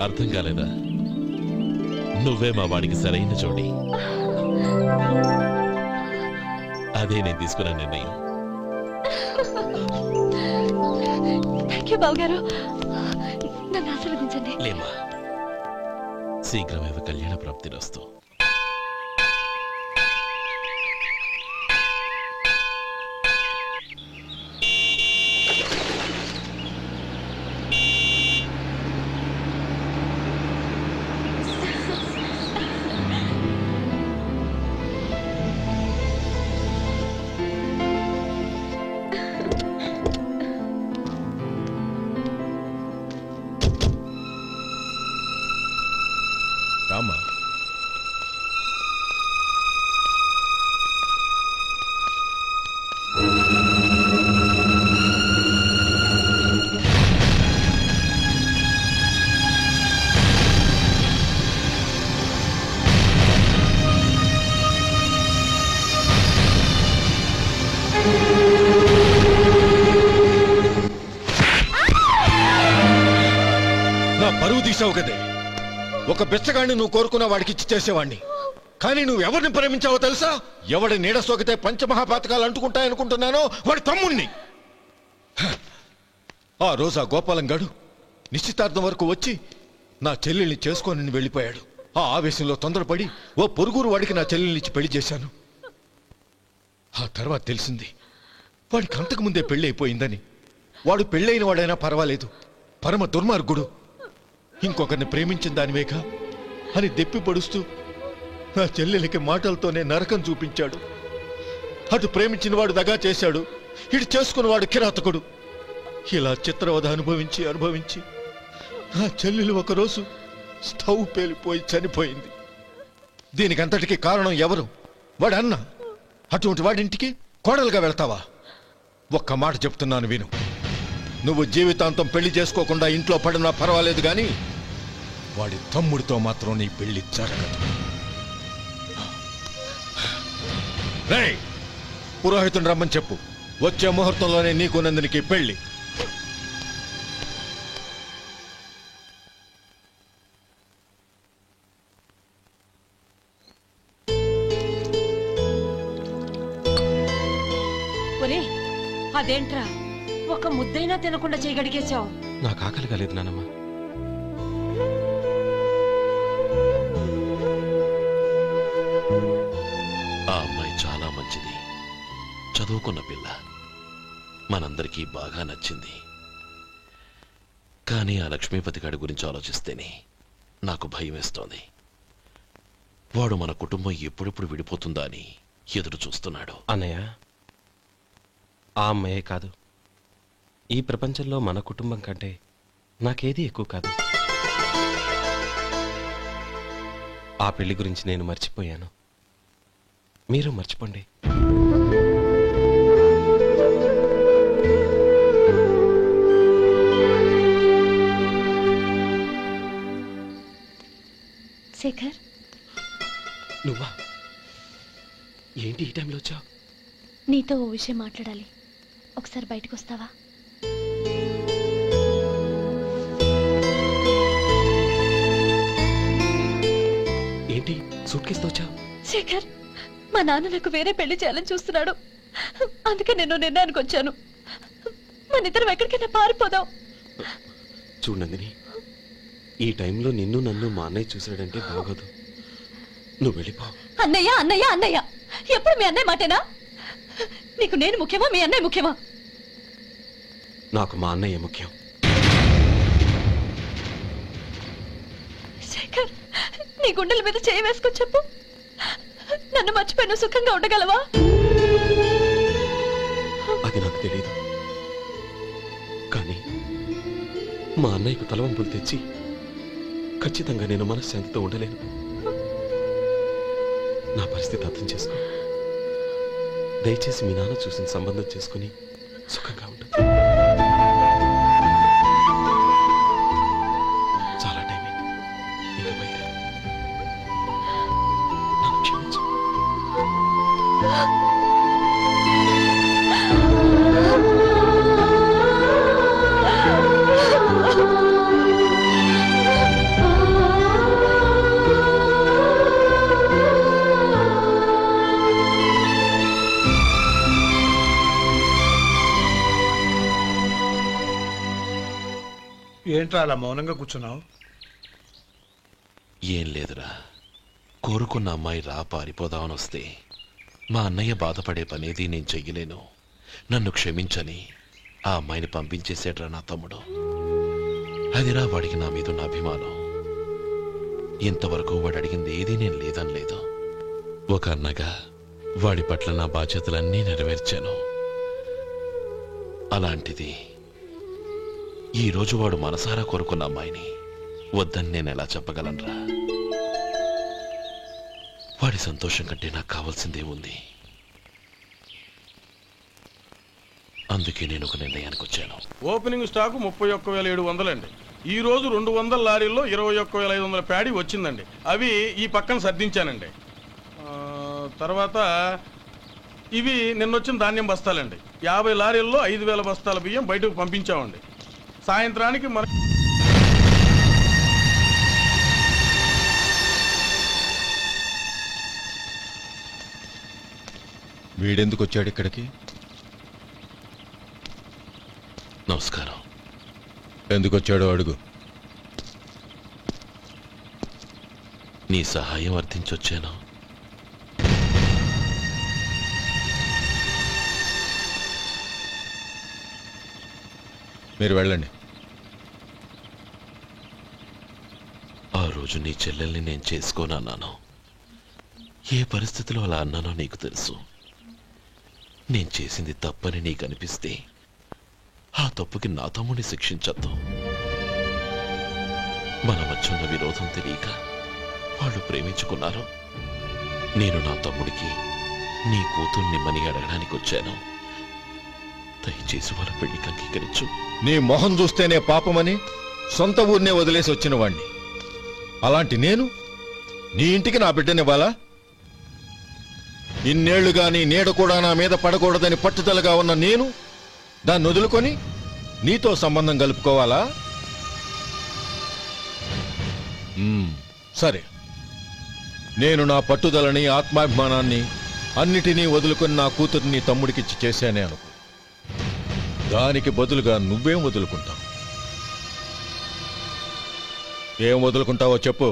అర్థం కాలేదా? నువ్వే మా వాడికి సరైన జోడి. అదే నేను తీసుకున్న నిర్ణయం. థాంక్యూ బావగారు, నన్ను ఆశీర్వదించండి. లేమ్మా, శీఘ్రమేవ కళ్యాణ ప్రాప్తిరస్తు. రామా. నా పరువు తీసావు కదే. ఒక బెచ్చగాడిని నువ్వు కోరుకున్న వాడికి ఇచ్చి చేసేవాడిని. కానీ నువ్వు ఎవరిని ప్రేమించావో తెలుసా? ఎవడి నీడ సోకితే పంచమహాపాతకాలు అంటుకుంటాయనుకుంటున్నానో వాడి తమ్ముణ్ణి. ఆ రోజు ఆ గోపాలం గాడు నిశ్చితార్థం వరకు వచ్చి నా చెల్లెల్ని చేసుకొని వెళ్ళిపోయాడు. ఆ ఆవేశంలో తొందరపడి ఓ పొరుగురు వాడికి నా చెల్లెల్నిచ్చి పెళ్లి చేశాను. ఆ తర్వాత తెలిసింది వాడికి అంతకు ముందే పెళ్లి అయిపోయిందని. వాడు పెళ్ళైన వాడైనా పర్వాలేదు, పరమ దుర్మార్గుడు. ఇంకొకరిని ప్రేమించిన దానివేగా అని దెప్పి పడుస్తూ నా చెల్లెలికి మాటలతోనే నరకం చూపించాడు. అటు ప్రేమించిన వాడు దగా చేశాడు, ఇటు చేసుకున్నవాడు కిరాతకుడు. ఇలా చిత్రవధ అనుభవించి అనుభవించి నా చెల్లెలు ఒకరోజు స్టవ్ పేలిపోయి చనిపోయింది. దీనికంతటికి కారణం ఎవరు? వాడు అన్న. అటువంటి వాడింటికి కోడలుగా వెళ్తావా? ఒక్క మాట చెప్తున్నాను విను. నువ్వు జీవితాంతం పెళ్లి చేసుకోకుండా ఇంట్లో పడినా పర్వాలేదు, కానీ వాడి తమ్ముడితో మాత్రం నీ పెళ్లి జరగదు. రేయ్, పురోహితుని రమ్మని చెప్పు. వచ్చే ముహూర్తంలోనే నీకు నందినికి పెళ్లి. ఒరే, అదేంట్రా ఒక ముద్దైనా తినకుండా చేయగడిగేశావు? నాకు ఆకలి కాలేదు నానమ్మ. ఆ అమ్మాయి చాలా మంచిది, చదువుకున్న పిల్ల, మనందరికీ బాగా నచ్చింది. కానీ ఆ లక్ష్మీపతి గారి గురించి ఆలోచిస్తేనే నాకు భయం వేస్తోంది. వాడు మన కుటుంబం ఎప్పుడెప్పుడు విడిపోతుందా అని ఎదురు చూస్తున్నాడు. అన్నయ్య, ఆ అమ్మాయే కాదు, ఈ ప్రపంచంలో మన కుటుంబం కంటే నాకేది ఎక్కువ కాదు. ఆ పెళ్లి గురించి నేను మర్చిపోయాను, మీరు మర్చిపోండి. శేఖర్, నువ్వా? ఏంటి ఈ టైంలో వచ్చావు? నీతో ఓ విషయం మాట్లాడాలి. ఒకసారి బయటకు వస్తావా? ఏంటి సూట్ కేసుతో వచ్చావు? శేఖర్, మా నాన్న నాకు వేరే పెళ్లి చేయాలని చూస్తున్నాడు. అందుకే నేను నిర్ణయానికి వచ్చాను. మన ఇద్దరం ఎక్కడికైనా పారిపోదాం. చూడు నందిని, ఈ టైంలో నిన్ను నన్ను మా అన్నయ్య చూసాడంటే బాగోదు. నువ్వు వెళ్ళిపో. అన్నయ్య అన్నయ్య అన్నయ్య, ఎప్పుడు మీ అన్నయ్య మాటేనా? నీకు నేను ముఖ్యమా, మీ అన్నయ్య ముఖ్యమా? నాకు మా అన్నయ్య ముఖ్యం. శేఖర్, నీ గుండెల మీద చేయి వేసుకొని చెప్పు, నన్ను మర్చిపోయిన సుఖంగా ఉండగలవా? అది నాకు తెలియదు, కానీ మా అన్నయ్యకు తలవంపులు తెచ్చి ఖచ్చితంగా నేను మనశ్శాంతితో ఉండలేను. నా పరిస్థితి అర్థం చేసుకో. దయచేసి మీ నాన్న చూసిన సంబంధం చేసుకుని సుఖంగా ఉంటుంది. చాలా టైం అయింది, ఇంకా బయలుదేరు. నన్ను క్షమించు. ఏంట్రా అలా మౌనంగా కూర్చున్నావు? ఏం లేదురా, కోరుకున్న అమ్మాయి రా పారిపోదామని వస్తే మా అన్నయ్య బాధపడే పనేది నేను చెయ్యలేను. నన్ను క్షమించని ఆ అమ్మాయిని పంపించేసాడ్రా నా తమ్ముడు. అదిరా వాడికి నా మీద ఉన్న అభిమానం. ఇంతవరకు వాడు అడిగింది ఏదీ నేను లేదని లేదు. ఒక అన్నగా వాడి పట్ల నా బాధ్యతలన్నీ నెరవేర్చాను. అలాంటిది ఈరోజు వాడు మనసారా కోరుకున్న అమ్మాయిని వద్దని నేను ఎలా చెప్పగలనురా? వాడి సంతోషం కంటే నాకు కావాల్సిందే ఉంది. అందుకే నేను ఒక నిర్ణయానికి వచ్చాను. ఓపెనింగ్ స్టాకు 31,700 అండి. ఈ రోజు 200 లారీల్లో 21,500 ప్యాడీ వచ్చిందండి. అవి ఈ పక్కన సర్దించానండి. తర్వాత ఇవి నిన్నొచ్చిన ధాన్యం బస్తాలండి. 50 లారీల్లో 5,000 బస్తాల బియ్యం బయటకు పంపించామండి. సాయంత్రానికి మన వీడెందుకు వచ్చాడు ఇక్కడికి? నమస్కారం. ఎందుకు వచ్చాడో అడుగు. నీ సహాయం అర్థించొచ్చాను. మీరు వెళ్ళండి. ఆ రోజు నీ చెల్లెల్ని నేను చేసుకోనన్నాను. ఏ పరిస్థితిలో అలా అన్నానో నీకు తెలుసు. నేను చేసింది తప్పని నీకు అనిపిస్తే ఆ తప్పుకి నా తమ్ముడిని శిక్షించద్దు. మన మధ్య ఉన్న విరోధం తెలియక వాళ్ళు ప్రేమించుకున్నారు. నేను నా తమ్ముడికి నీ కూతుర్ని మని అడగడానికి వచ్చాను. దయచేసి వాళ్ళ పెళ్లికి అంగీకరించు. నీ మొహం చూస్తేనే పాపమని సొంత ఊరినే వదిలేసి వచ్చిన వాణ్ణి. అలాంటి నేను నీ ఇంటికి నా బిడ్డనివ్వాలా? ఇన్నేళ్లుగా నీ నీడ కూడా నా మీద పడకూడదని పట్టుదలగా ఉన్న నేను దాన్ని వదులుకొని నీతో సంబంధం కలుపుకోవాలా? సరే, నేను నా పట్టుదలని ఆత్మాభిమానాన్ని అన్నిటినీ వదులుకొని నా కూతుర్ని తమ్ముడికిచ్చి చేశానే అనుకో. దానికి బదులుగా నువ్వేం వదులుకుంటావు? ఏం వదులుకుంటావో చెప్పు.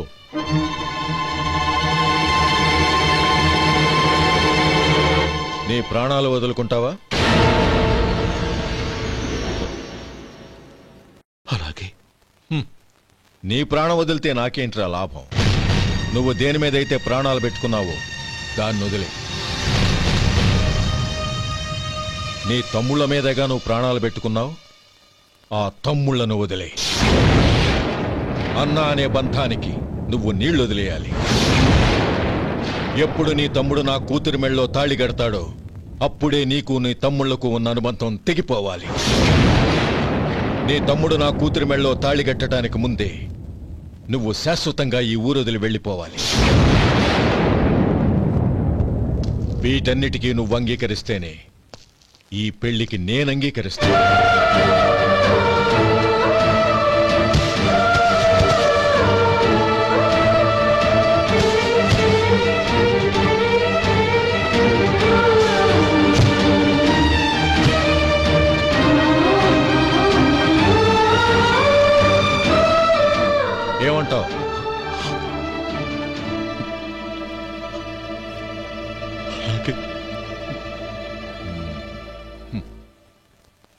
నీ ప్రాణాలు వదులుకుంటావా? అలాగే. నీ ప్రాణం వదిలితే నాకేంట్రా లాభం? నువ్వు దేని మీదైతే ప్రాణాలు పెట్టుకున్నావో దాన్ని వదిలే. నీ తమ్ముళ్ళ మీదగా నువ్వు ప్రాణాలు పెట్టుకున్నావు. ఆ తమ్ముళ్లను వదిలే. అన్న అనే బంధానికి నువ్వు నీళ్లు వదిలేయాలి. ఎప్పుడు నీ తమ్ముడు నా కూతురి మెళ్ళలో తాళి కడతాడో అప్పుడే నీకు నీ తమ్ముళ్లకు ఉన్న అనుబంధం తెగిపోవాలి. నీ తమ్ముడు నా కూతురి మెళ్ళలో తాళి కట్టడానికి ముందే నువ్వు శాశ్వతంగా ఈ ఊరొదిలి వెళ్ళిపోవాలి. వీటన్నిటికీ నువ్వు అంగీకరిస్తేనే ఈ పెళ్లికి నేను అంగీకరిస్తాను. ఏమంటావు?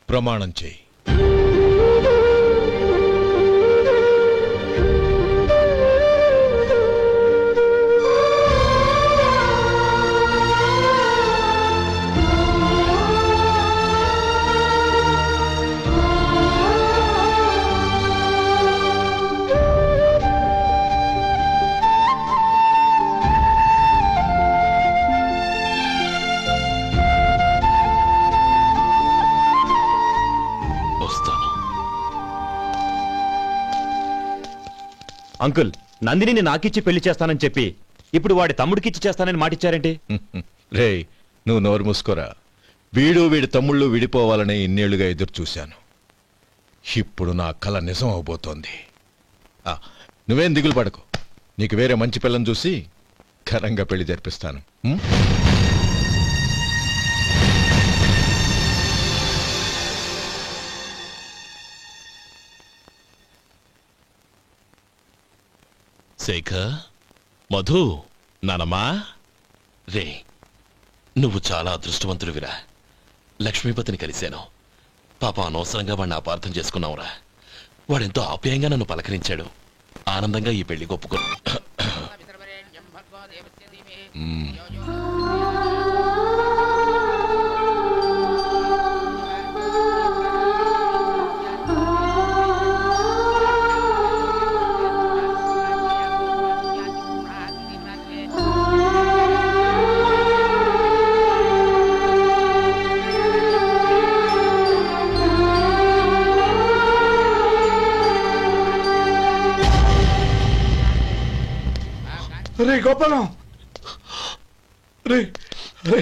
ప్రమాణం చేయి. అంకుల్, నందిని నాకిచ్చి పెళ్లి చేస్తానని చెప్పి ఇప్పుడు వాడి తమ్ముడికిచ్చి చేస్తానని మాటిచ్చారేంటి? రే, నువ్వు నోరు మూసుకోరా. వీడి తమ్ముళ్ళు విడిపోవాలని ఇన్నేళ్లుగా ఎదురు చూశాను. ఇప్పుడు నా కల నిజం అవబోతోంది. నువ్వేం దిగులు పడకు. నీకు వేరే మంచి పిల్లని చూసి ఘనంగా పెళ్లి జరిపిస్తాను. శేఖర్, మధు, నానమ్మా, రే, నువ్వు చాలా అదృష్టవంతుడివిరా. లక్ష్మీపతిని కలిశాను. పాప అనవసరంగా వాడిని అపార్థం చేసుకున్నావురా. వాడెంతో ఆప్యాయంగా నన్ను పలకరించాడు. ఆనందంగా ఈ పెళ్లి ఒప్పుకో. రే గోపాలం, రే రే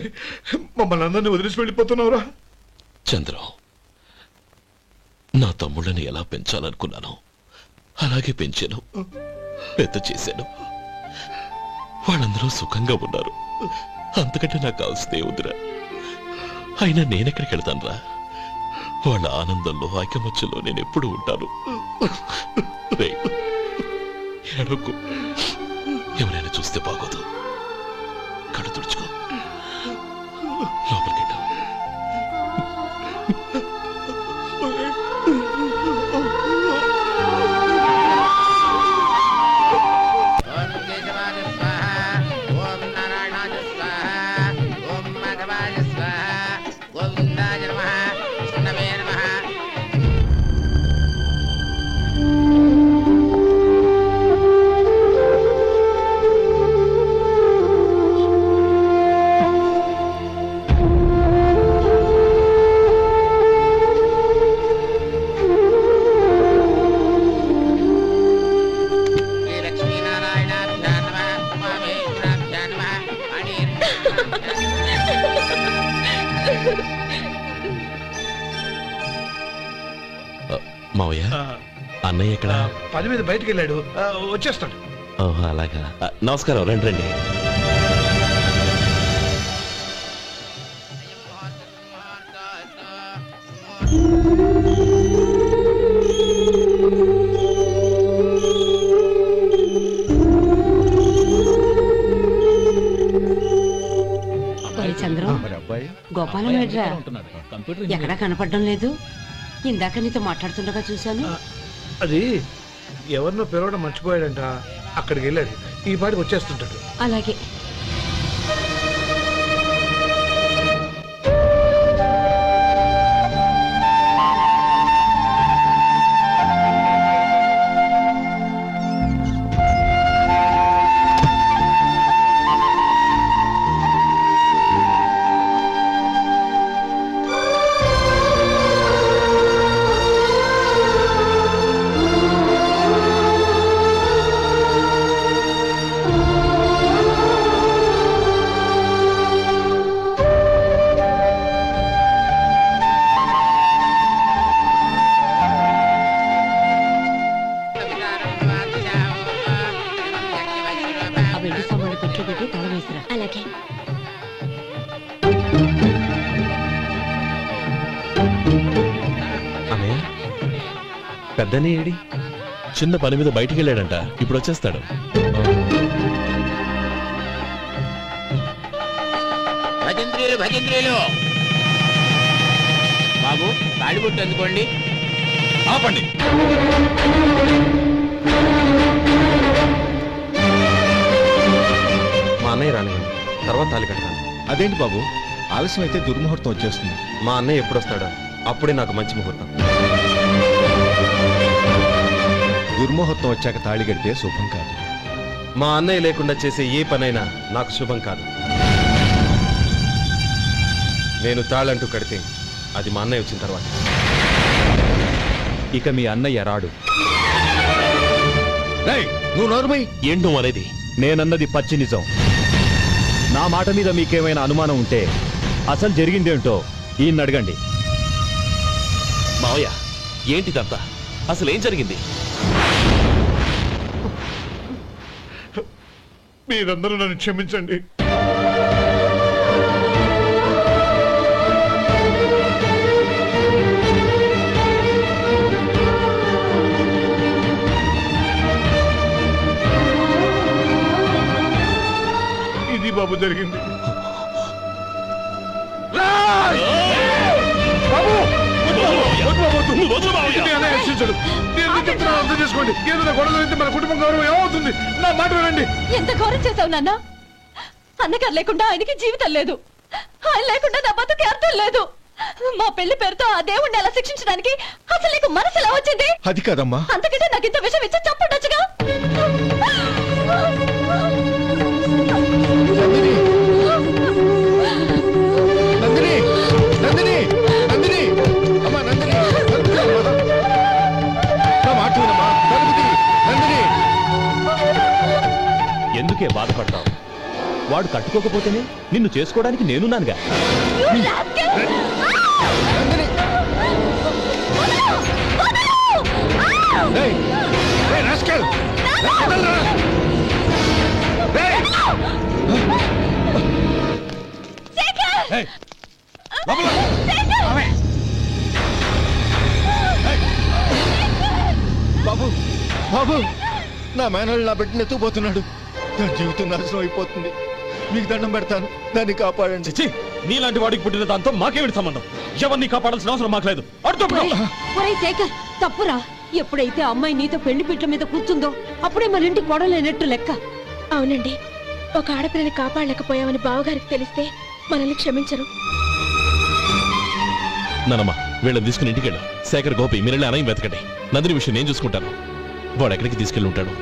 మమ్మల్ని అందరినీ వదిలేసి వెళ్ళిపోతున్నావురా? చంద్రం, నా తమ్ముళ్ళని ఎలా పెంచాలనుకున్నాను అలాగే పెంచాను, పెద్ద చేశాను. వాళ్ళందరూ సుఖంగా ఉన్నారు. అంతకంటే నాకు కావాల్సిందే వద్దురా. అయినా నేనెక్కడికి వెళ్తానురా? వాళ్ళ ఆనందంలో ఐకమత్యంలో నేను ఎప్పుడు ఉంటాను. ఎడకు ఎవరైనా చూస్తే బాగోదు. కళ్ళు తుడుచుకో, లోపలికి వెళ్ళు. మావయ్య, అన్నయ్య ఎక్కడ? పని మీద బయటికి వెళ్ళాడు, వచ్చేస్తాడు. అలాగా. నమస్కారం, రండి రండి. చంద్రం, గోపాలం ఏడ్రా? ఎక్కడా కనపడడం లేదు. ఇందాక నీతో మాట్లాడుతుండగా చూశాను. అది ఎవరినో పిలవడం మర్చిపోయాడంట, అక్కడికి వెళ్ళాడు. ఈ పాటికి వచ్చేస్తుంటాడు. అలాగే. అలాగే. అన్నయ్య, పెద్దనే ఏడి? చిన్న పని మీద బయటికి వెళ్ళాడంట, ఇప్పుడు వచ్చేస్తాడు. భజంత్రీలు భజంత్రీలు బాబు, తాళిబొట్టు అందుకోండి. ఆపండి. మా అన్నయ్య రానివ్వండి, తర్వాత తాళి కడతాను. అదేంటి బాబు, ఆలస్యం అయితే దుర్ముహూర్తం వచ్చేస్తుంది. మా అన్నయ్య ఎప్పుడు వస్తాడో అప్పుడే నాకు మంచి ముహూర్తం. దుర్ముహూర్తం వచ్చాక తాళి కడితే శుభం కాదు. మా అన్నయ్య లేకుండా చేసే ఏ పనైనా నాకు శుభం కాదు. నేను తాళంటూ కడితే అది మా అన్నయ్య వచ్చిన తర్వాత. ఇక మీ అన్నయ్య రాడు. నువ్వు నోరుమై. ఏంటి నువ్వు అనేది? నేనన్నది పచ్చి నిజం. నా మాట మీద మీకేమైనా అనుమానం ఉంటే అసలు జరిగిందేంటో ఈయన్ని అడగండి. మావయ్య, ఏంటిదంతా? అసలు ఏం జరిగింది? మీరందరూ నన్ను క్షమించండి. ఇది బాబు జరిగింది. అర్థం చేసుకోండి. ఏదైనా గొడవ అయితే మన కుటుంబం గౌరవం ఏమవుతుంది? నా మాట వినండి. ఎంత ఘోరం చేశావు నాన్న. అన్నగారు లేకుండా ఆయనకి జీవితం లేదు, ఆయన లేకుండా నా బతుకి అర్థం లేదు. మా పెళ్లి పేరుతో ఆ దేవుణ్ణి ఎలా శిక్షించడానికి అసలు నీకు మనసు ఎలా వచ్చింది? అది కాదమ్మా. అంతకంటే నాకు ఇంత విషయం ఇచ్చి చంపుండొచ్చుగా. ఎందుకే బాధపడతావు? వాడు కట్టుకోకపోతేనే నిన్ను చేసుకోవడానికి నేనున్నానుగా. బాబు బాబు, నా మేనల్ని నా బిడ్డను ఎత్తుకుపోతున్నాడు. నా జీవితం నాశనం అయిపోతుంది. మీకు దండం పెడతాను, దాన్ని కాపాడండి. నీలాంటి వాడికి పుట్టిన దాంతో మాకేమిటి సంబంధం? ఎవరిని కాపాడాల్సిన అవసరం మాకు లేదు. శేఖర్, తప్పురా. ఎప్పుడైతే అమ్మాయి నీతో పెళ్లి పీట్ల మీద కూర్చుందో అప్పుడే మన ఇంటికి గొడవలేనట్టు లెక్క. అవునండి, ఒక ఆడపిల్లని కాపాడలేకపోయామని బావగారికి తెలిస్తే మనల్ని క్షమించరు. నానమ్మ, వీళ్ళని తీసుకుని ఇంటికి వెళ్ళు. శేఖర్, గోపి, మీరెళ్ళి అన్నయ్య వెతకండి. నందిని విషయం నేను చూసుకుంటాను. వాడు ఎక్కడికి తీసుకెళ్ళి ఉంటాడు?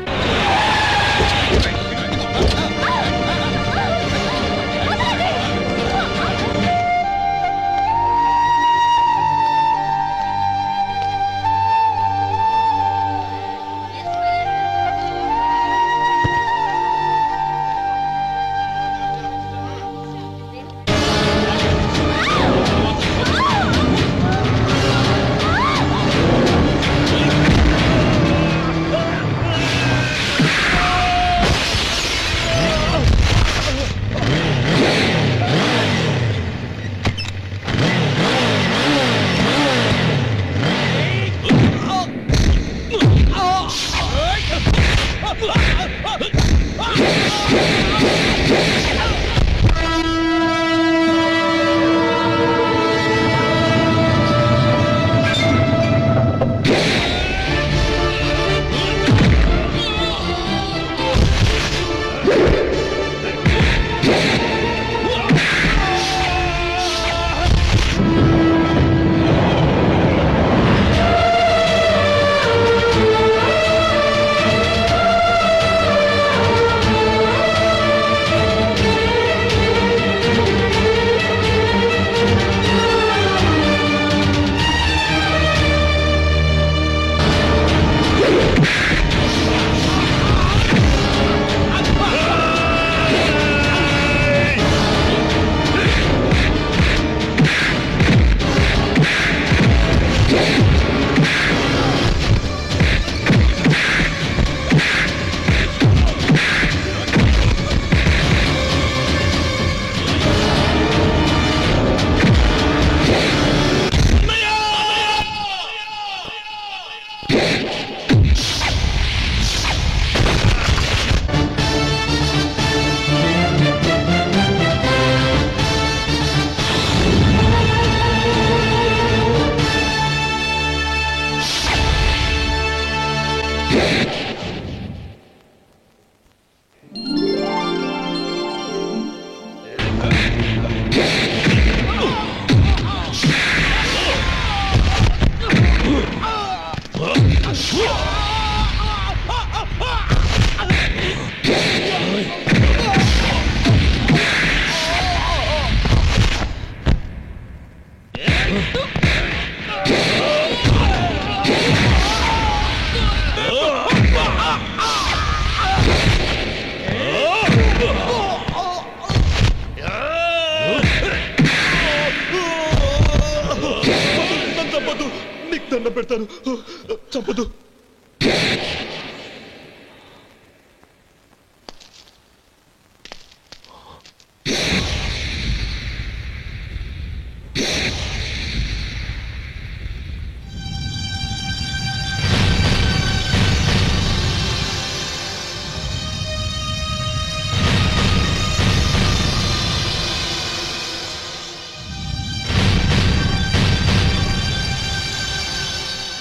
దండం పెడతాను, చంపదు.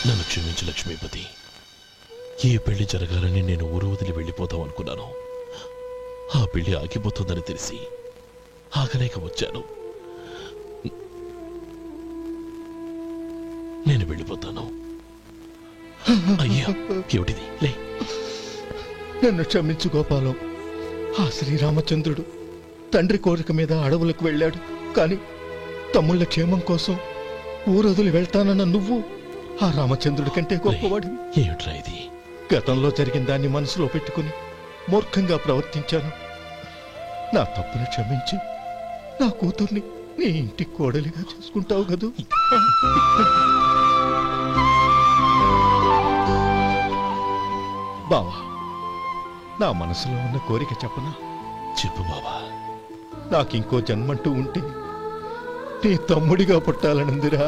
నన్ను క్షమించు లక్ష్మీపతి. ఏ పెళ్లి జరగాలని నేను ఊరు వదిలి వెళ్ళిపోతాం అనుకున్నాను. ఆ పెళ్లి ఆగిపోతుందని తెలిసి ఆగలేక వచ్చాను. నేను వెళ్ళిపోతాను. అయ్యా, ఏమిటిది? లే. నన్ను క్షమించు గోపాలం. ఆ శ్రీరామచంద్రుడు తండ్రి కోరిక మీద అడవులకు వెళ్ళాడు. కానీ తమ్ముళ్ళ క్షేమం కోసం ఊరొదిలి వెళ్తానన్న నువ్వు ఆ రామచంద్రుడి కంటే గొప్పవాడు. ఏమిట్రా ఇది? గతంలో జరిగిన దాన్ని మనసులో పెట్టుకుని మూర్ఖంగా ప్రవర్తించాను. నా తప్పును క్షమించి నా కూతుర్ని నీ ఇంటి కోడలిగా చేసుకుంటావు కదూ? బావా, నా మనసులో ఉన్న కోరిక చెప్పనా? చెప్పు బావా. నాకింకో జన్మంటూ ఉంటే నీ తమ్ముడిగా పుట్టాలనుందిరా.